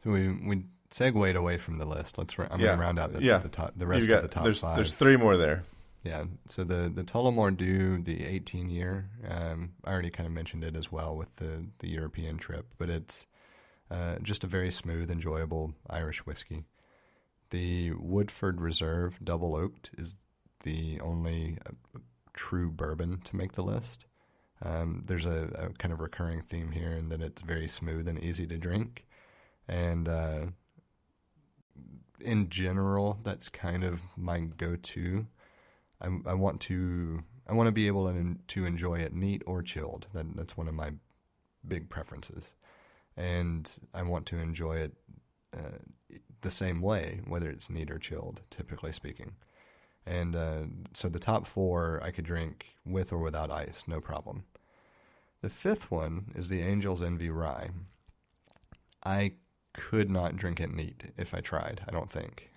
So we segued away from the list. I'm going to round out the rest of the top five. There's three more there. Yeah. So the Tullamore Dew, the 18-year, I already kind of mentioned it as well with the European trip, but it's just a very smooth, enjoyable Irish whiskey. The Woodford Reserve Double Oaked is the only true bourbon to make the list. There's a kind of recurring theme here in that it's very smooth and easy to drink. And in general, that's kind of my go-to. I want to be able to enjoy it neat or chilled. That's one of my big preferences. And I want to enjoy it the same way, whether it's neat or chilled, typically speaking. And so the top 4 I could drink with or without ice, no problem. The 5th one is the Angel's Envy Rye. I could not drink it neat if I tried, I don't think.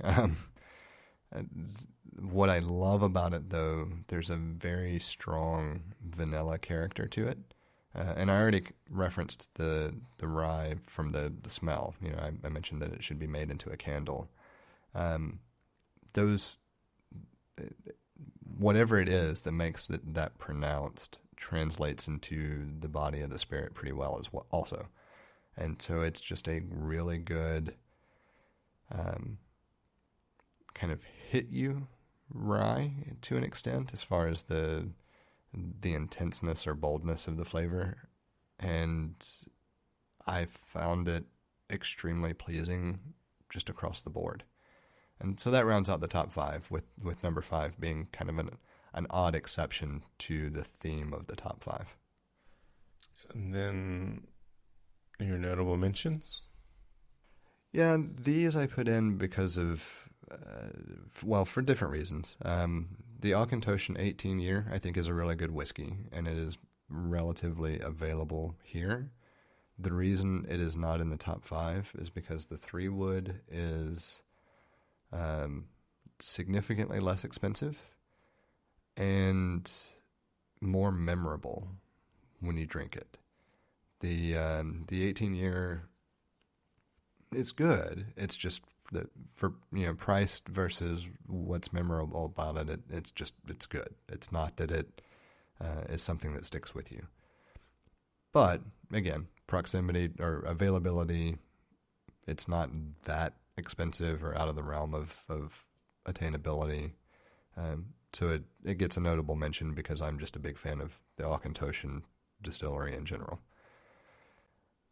What I love about it, though, there's a very strong vanilla character to it. And I already referenced the rye from the smell. You know, I mentioned that it should be made into a candle. Whatever it is that makes that pronounced translates into the body of the spirit pretty well as well also. And so it's just a really good kind of hit you rye to an extent as far as the intenseness or boldness of the flavor. And I found it extremely pleasing just across the board. And so that rounds out the top 5, with number 5 being kind of an odd exception to the theme of the top 5. And then your notable mentions? Yeah, these I put in because of, for different reasons. The Auchentoshan 18-year, I think, is a really good whiskey, and it is relatively available here. The reason it is not in the top 5 is because the 3-wood is significantly less expensive and more memorable when you drink it. The 18-year is good. It's just that for priced versus what's memorable about it, it's good. It's not that it is something that sticks with you. But again, proximity or availability, it's not that expensive or out of the realm of attainability. So it gets a notable mention because I'm just a big fan of the Auchentoshan distillery in general.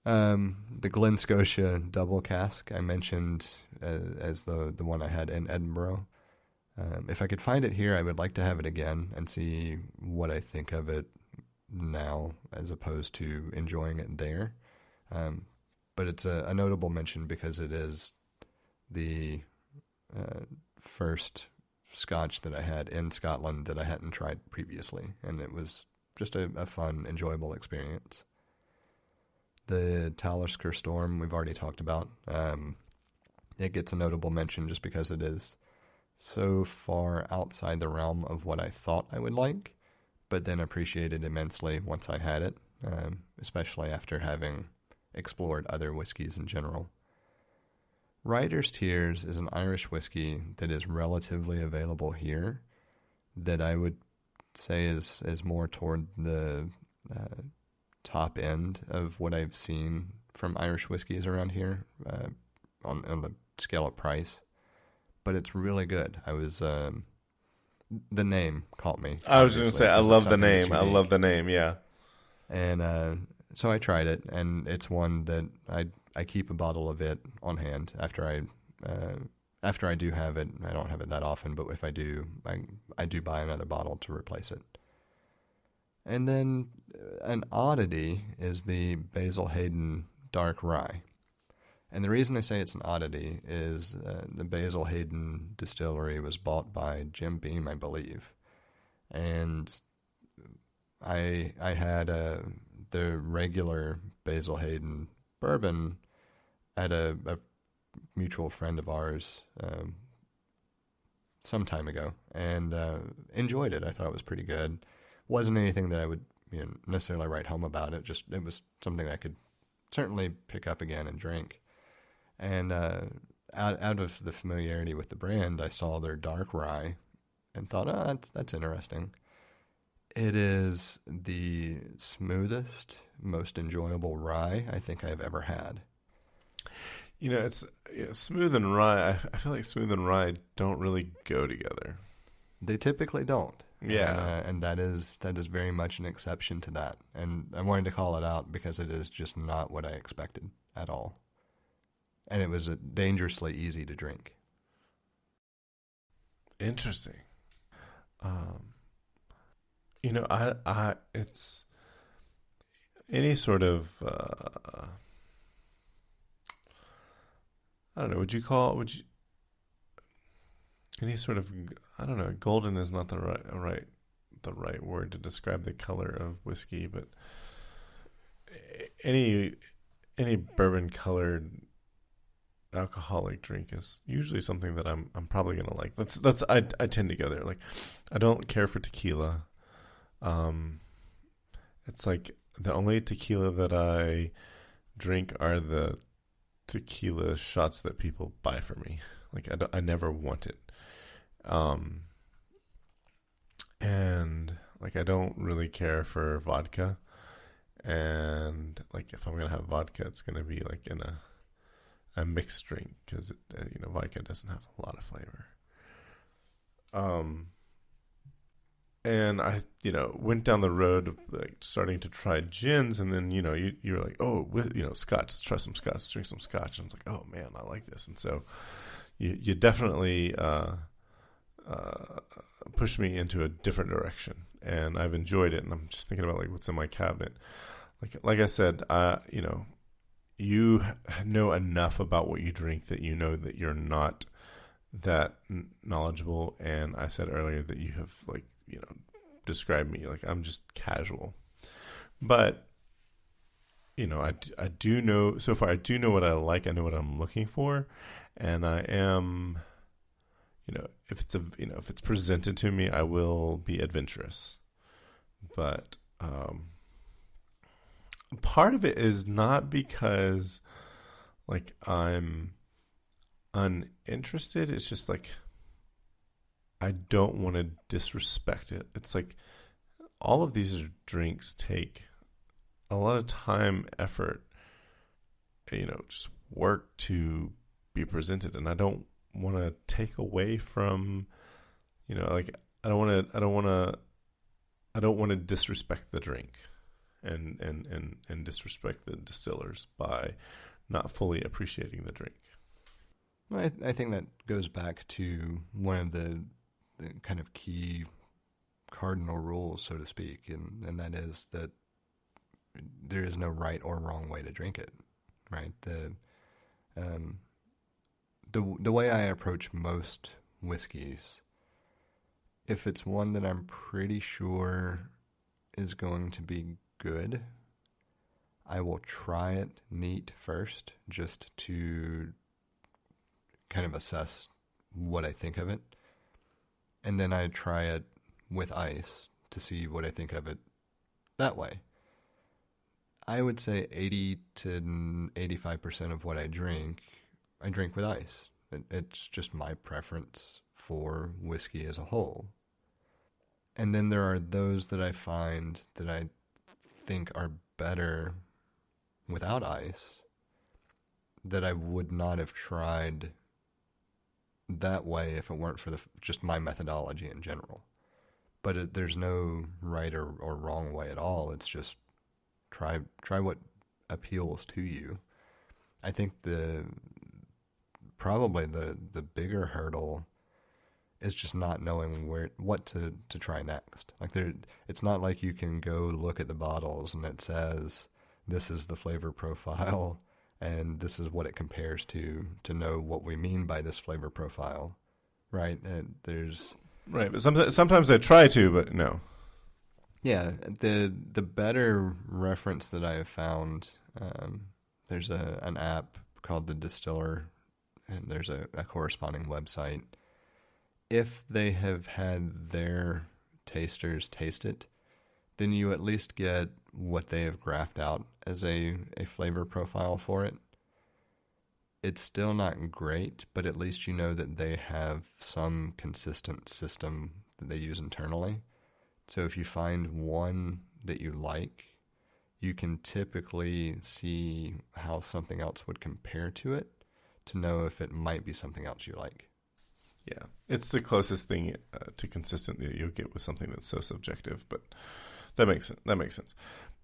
The Glen Scotia double cask I mentioned as the one I had in Edinburgh. If I could find it here, I would like to have it again and see what I think of it now as opposed to enjoying it there. But it's a notable mention because it is the first Scotch that I had in Scotland that I hadn't tried previously, and it was just a fun, enjoyable experience. The Talisker Storm we've already talked about. It gets a notable mention just because it is so far outside the realm of what I thought I would like, but then appreciated immensely once I had it, especially after having explored other whiskeys in general. Writer's Tears is an Irish whiskey that is relatively available here that I would say is more toward the top end of what I've seen from Irish whiskeys around here on the scale of price. But it's really good. I was the name caught me. I was going to say I love the name. I love the name. Yeah. And so I tried it, and it's one that I keep a bottle of it on hand after I do have it. I don't have it that often, but if I do, I do buy another bottle to replace it. And then an oddity is the Basil Hayden Dark Rye. And the reason I say it's an oddity is the Basil Hayden distillery was bought by Jim Beam, I believe. And I had the regular Basil Hayden bourbon at a mutual friend of ours some time ago, and enjoyed it. I thought it was pretty good. Wasn't anything that I would necessarily write home about. It was something I could certainly pick up again and drink. And out of the familiarity with the brand, I saw their dark rye and thought, oh, that's interesting. It is the smoothest, most enjoyable rye I think I've ever had. It's smooth and rye. I feel like smooth and rye don't really go together. They typically don't. Yeah. And that is very much an exception to that. And I wanted to call it out because it is just not what I expected at all. And it was dangerously easy to drink. Interesting. It's any sort of I don't know. Would you any sort of, I don't know, golden is not the right word to describe the color of whiskey, but any bourbon colored alcoholic drink is usually something that I'm probably gonna like. I tend to go there. Like, I don't care for tequila. It's like the only tequila that I drink are the tequila shots that people buy for me. Like, I never want it. And like, I don't really care for vodka. And like, if I'm gonna have vodka, it's gonna be like in a mixed drink, because vodka doesn't have a lot of flavor. And I went down the road of like starting to try gins, and then you're like, oh, scotch, let's try some scotch, let's drink some scotch, and I was like, oh man, I like this. And so you definitely pushed me into a different direction, and I've enjoyed it. And I'm just thinking about like what's in my cabinet. Like I said, you know enough about what you drink that you know that you're not that knowledgeable. And I said earlier that you have described me like I'm just casual, but I do know so far. I do know what I like. I know what I'm looking for, and I am, if it's presented to me, I will be adventurous. But part of it is not because like I'm uninterested. It's just like I don't want to disrespect it. It's like all of these drinks take a lot of time, effort, just work to be presented, and I don't want to take away from, I don't want to disrespect the drink and disrespect the distillers by not fully appreciating the drink. Well, I think that goes back to one of the kind of key cardinal rules, so to speak, and that is that there is no right or wrong way to drink it, right? The way I approach most whiskeys, if it's one that I'm pretty sure is going to be good, I will try it neat first, just to kind of assess what I think of it. And then I try it with ice to see what I think of it that way. I would say 80 to 85% of what I drink with ice. It's just my preference for whiskey as a whole. And then there are those that I find that I think are better without ice that I would not have tried that way if it weren't for just my methodology in general. But there's no right or wrong way at all. It's just try what appeals to you. I think probably the bigger hurdle is just not knowing what to try next. Like it's not like you can go look at the bottles and it says this is the flavor profile and this is what it compares to know what we mean by this flavor profile, right? And right, but sometimes I try to, but no. Yeah, the better reference that I have found, there's an app called The Distiller, and there's a corresponding website. If they have had their tasters taste it, then you at least get what they have graphed out as a flavor profile for it. It's still not great, but at least you know that they have some consistent system that they use internally. So if you find one that you like, you can typically see how something else would compare to it to know if it might be something else you like. Yeah, it's the closest thing to consistent that you'll get with something that's so subjective, but that makes sense.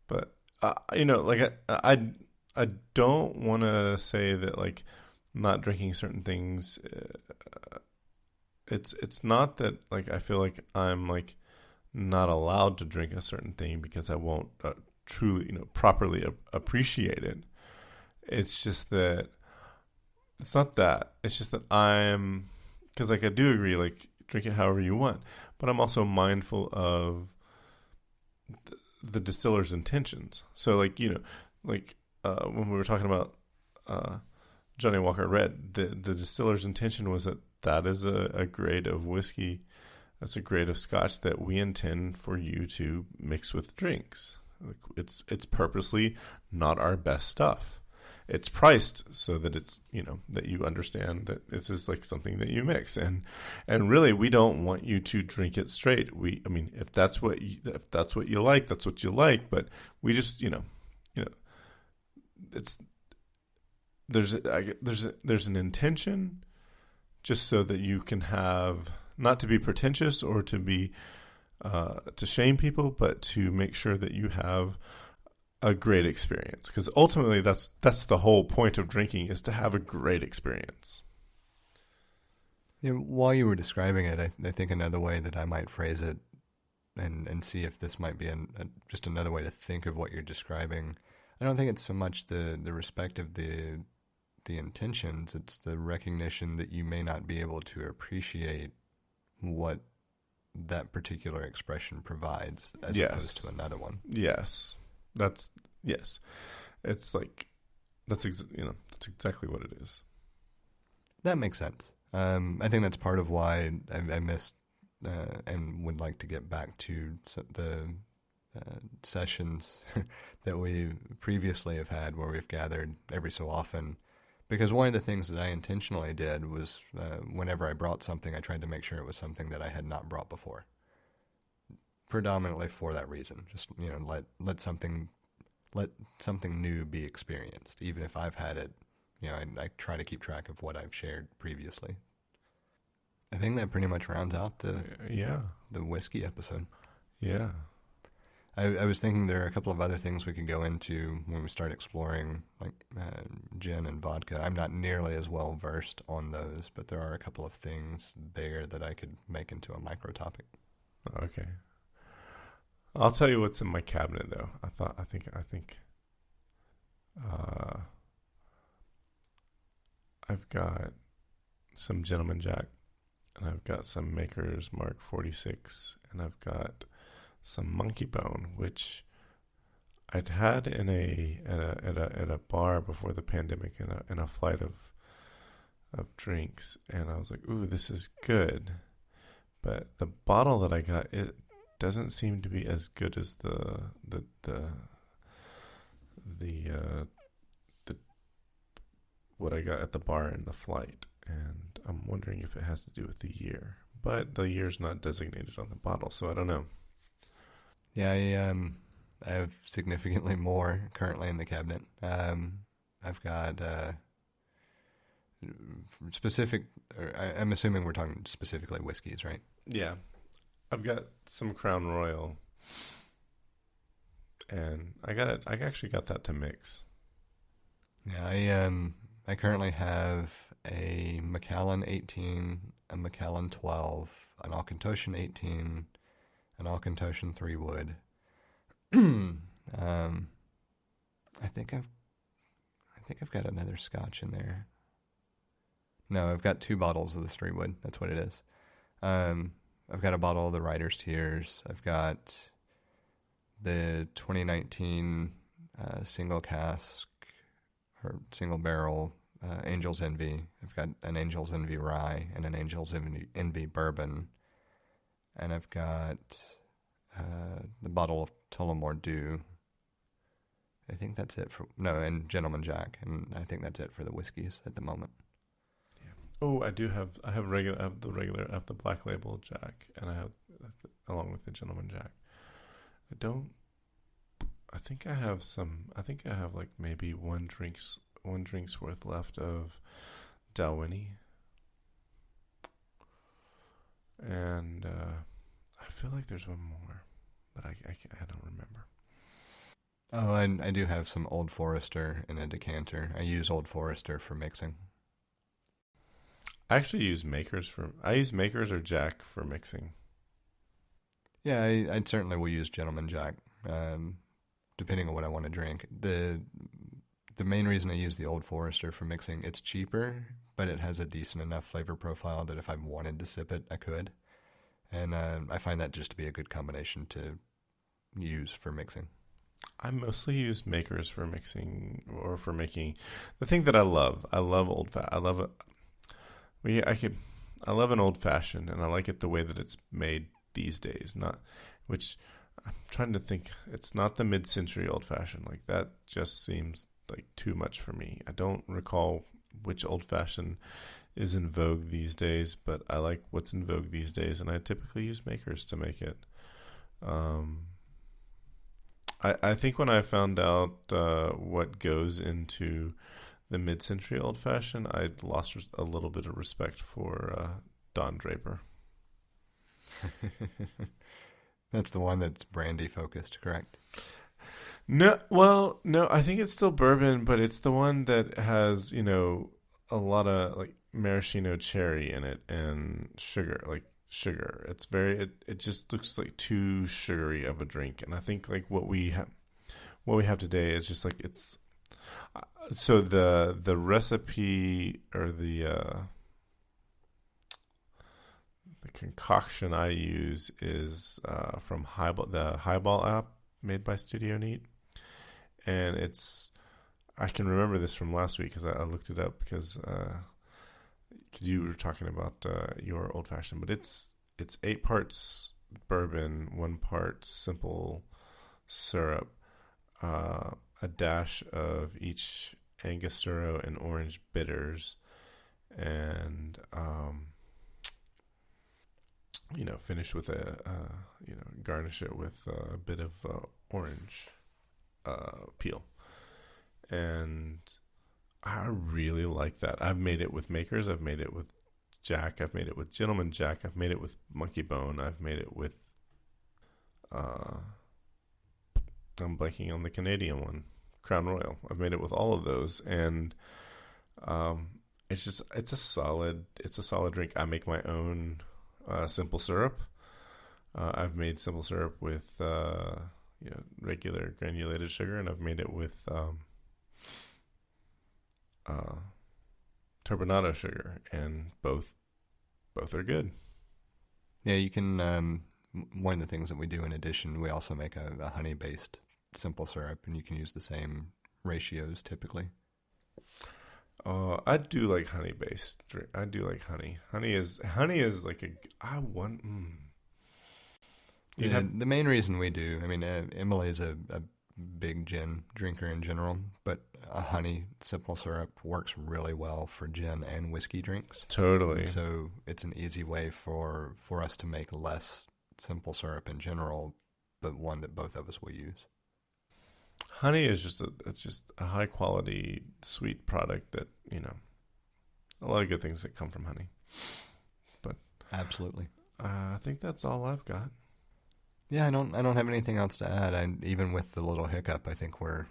But like I don't want to say that like not drinking certain things. It's not that like I feel like I'm like not allowed to drink a certain thing because I won't truly properly appreciate it. It's just that it's not that. It's just that because like I do agree, like drink it however you want, but I'm also mindful of the distiller's intentions. So like like when we were talking about Johnny Walker Red, the distiller's intention was that is a grade of whiskey, that's a grade of scotch that we intend for you to mix with drinks. Like it's purposely not our best stuff. It's priced so that it's that you understand that this is like something that you mix, and really we don't want you to drink it straight. I mean, if that's what you like, that's what you like. But we just it's there's an intention just so that you can have, not to be pretentious or to be to shame people, but to make sure that you have a great experience, because ultimately that's the whole point of drinking, is to have a great experience. While you were describing it, I think another way that I might phrase it, and see if this might be just another way to think of what you're describing. I don't think it's so much the respect of the intentions; it's the recognition that you may not be able to appreciate what that particular expression provides, as opposed to another one. Yes. Yes. It's like that's exactly what it is. That makes sense. I think that's part of why I missed and would like to get back to the sessions that we previously have had, where we've gathered every so often. Because one of the things that I intentionally did was whenever I brought something, I tried to make sure it was something that I had not brought before. Predominantly for that reason, just let something new be experienced, even if I've had it. I try to keep track of what I've shared previously. I think that pretty much rounds out the whiskey episode. Yeah, I was thinking there are a couple of other things we could go into when we start exploring, like gin and vodka. I'm not nearly as well versed on those, but there are a couple of things there that I could make into a micro topic. Okay. I'll tell you what's in my cabinet, though. I think I've got some Gentleman Jack, and I've got some Maker's Mark 46, and I've got some Monkey Bone, which I'd had at a bar before the pandemic in a flight of drinks, and I was like, "Ooh, this is good," but the bottle that I got, it doesn't seem to be as good as the what I got at the bar in the flight, and I'm wondering if it has to do with the year. But the year's not designated on the bottle, so I don't know. Yeah, I have significantly more currently in the cabinet. I've got specific. I'm assuming we're talking specifically whiskeys, right? Yeah. I've got some Crown Royal, and I actually got that to mix. Yeah, I currently have a Macallan 18, a Macallan 12, an Auchentoshan 18, an Auchentoshan 3 wood. I think I've got another Scotch in there. No, I've got 2 bottles of the 3 wood. That's what it is. I've got a bottle of the Writer's Tears. I've got the 2019 single cask or single barrel Angel's Envy. I've got an Angel's Envy rye and an Angel's Envy bourbon. And I've got the bottle of Tullamore Dew. I think that's it and Gentleman Jack. And I think that's it for the whiskeys at the moment. Oh, I have the Black Label Jack, and I have along with the Gentleman Jack. I think I have like maybe one drink's worth left of Dalwhinnie, and I feel like there's one more, but I don't remember. Oh, and I do have some Old Forester in a decanter. I use Old Forester for mixing. I actually use Makers or Jack for mixing. Yeah, I certainly will use Gentleman Jack, depending on what I want to drink. The the main reason I use the Old Forester for mixing, it's cheaper, but it has a decent enough flavor profile that if I wanted to sip it, I could. And I find that just to be a good combination to use for mixing. I mostly use makers for mixing or for making. The thing that I love old I love it. I love an old fashioned, and I like it the way that it's made these days. Which I'm trying to think. It's not the mid-century old fashioned. Like that just seems like too much for me. I don't recall which old fashioned is in vogue these days, but I like what's in vogue these days, and I typically use makers to make it. I think when I found out what goes into the mid-century old-fashioned, I lost a little bit of respect for Don Draper. That's the one that's brandy-focused, correct? No, I think it's still bourbon, but it's the one that has, a lot of like maraschino cherry in it and sugar. It's it just looks like too sugary of a drink, and I think like what we have today is just like it's so the recipe or the concoction I use is from the Highball app made by Studio Neat, and I can remember this from last week because I looked it up because you were talking about your old fashioned, but it's 8 parts bourbon, 1 part simple syrup, a dash of each Angostura and orange bitters, and finish with garnish it with a bit of orange peel, and I really like that. I've made it with makers. I've made it with Jack. I've made it with Gentleman Jack. I've made it with Monkey Bone. I've made it with I'm blanking on the Canadian one, Crown Royal. I've made it with all of those, and it's a solid drink. I make my own simple syrup. I've made simple syrup with regular granulated sugar, and I've made it with turbinado sugar, and both are good. Yeah, you can. One of the things that we do in addition, we also make a honey-based simple syrup, and you can use the same ratios typically. I do like honey-based. I do like honey. Honey is like the main reason we do, I mean, Emily is a big gin drinker in general, but a honey simple syrup works really well for gin and whiskey drinks. Totally. And so it's an easy way for us to make less simple syrup in general, but one that both of us will use. Honey is just a high quality sweet product that, a lot of good things that come from honey. But absolutely. I think that's all I've got. Yeah, I don't have anything else to add. Even with the little hiccup, I think we're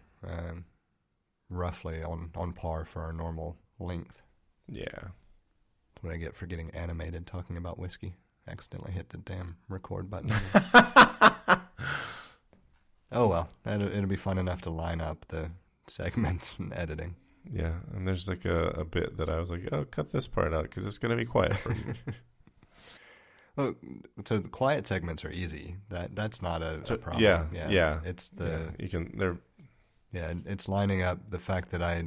roughly on par for our normal length. Yeah. What I get for getting animated talking about whiskey. Accidentally hit the damn record button. Oh well, it'll be fun enough to line up the segments and editing. Yeah, and there's like a bit that I was like, oh, cut this part out because it's going to be quiet for you. Well, so the quiet segments are easy. That's not a problem. Yeah. It's it's lining up the fact that I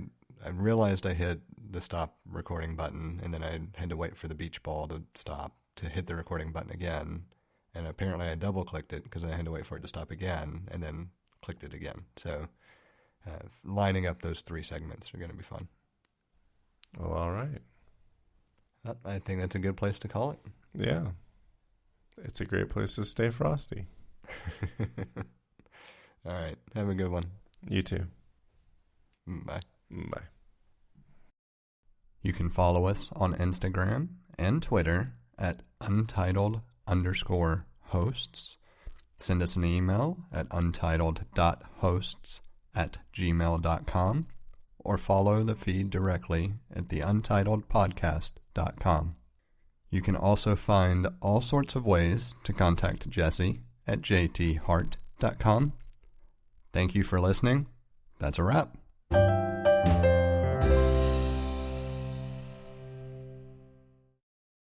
realized I hit the stop recording button, and then I had to wait for the beach ball to stop to hit the recording button again, and apparently I double clicked it because I had to wait for it to stop again, and then clicked it again. So lining up those 3 segments are going to be fun. Well, all right. I think that's a good place to call it. Yeah. It's a great place to stay frosty. All right. Have a good one. You too. Bye. Bye. You can follow us on Instagram and Twitter at untitled_hosts. Send us an email at untitled.hosts@gmail.com or follow the feed directly at the untitledpodcast.com. You can also find all sorts of ways to contact Jesse at jthart.com. Thank you for listening. That's a wrap.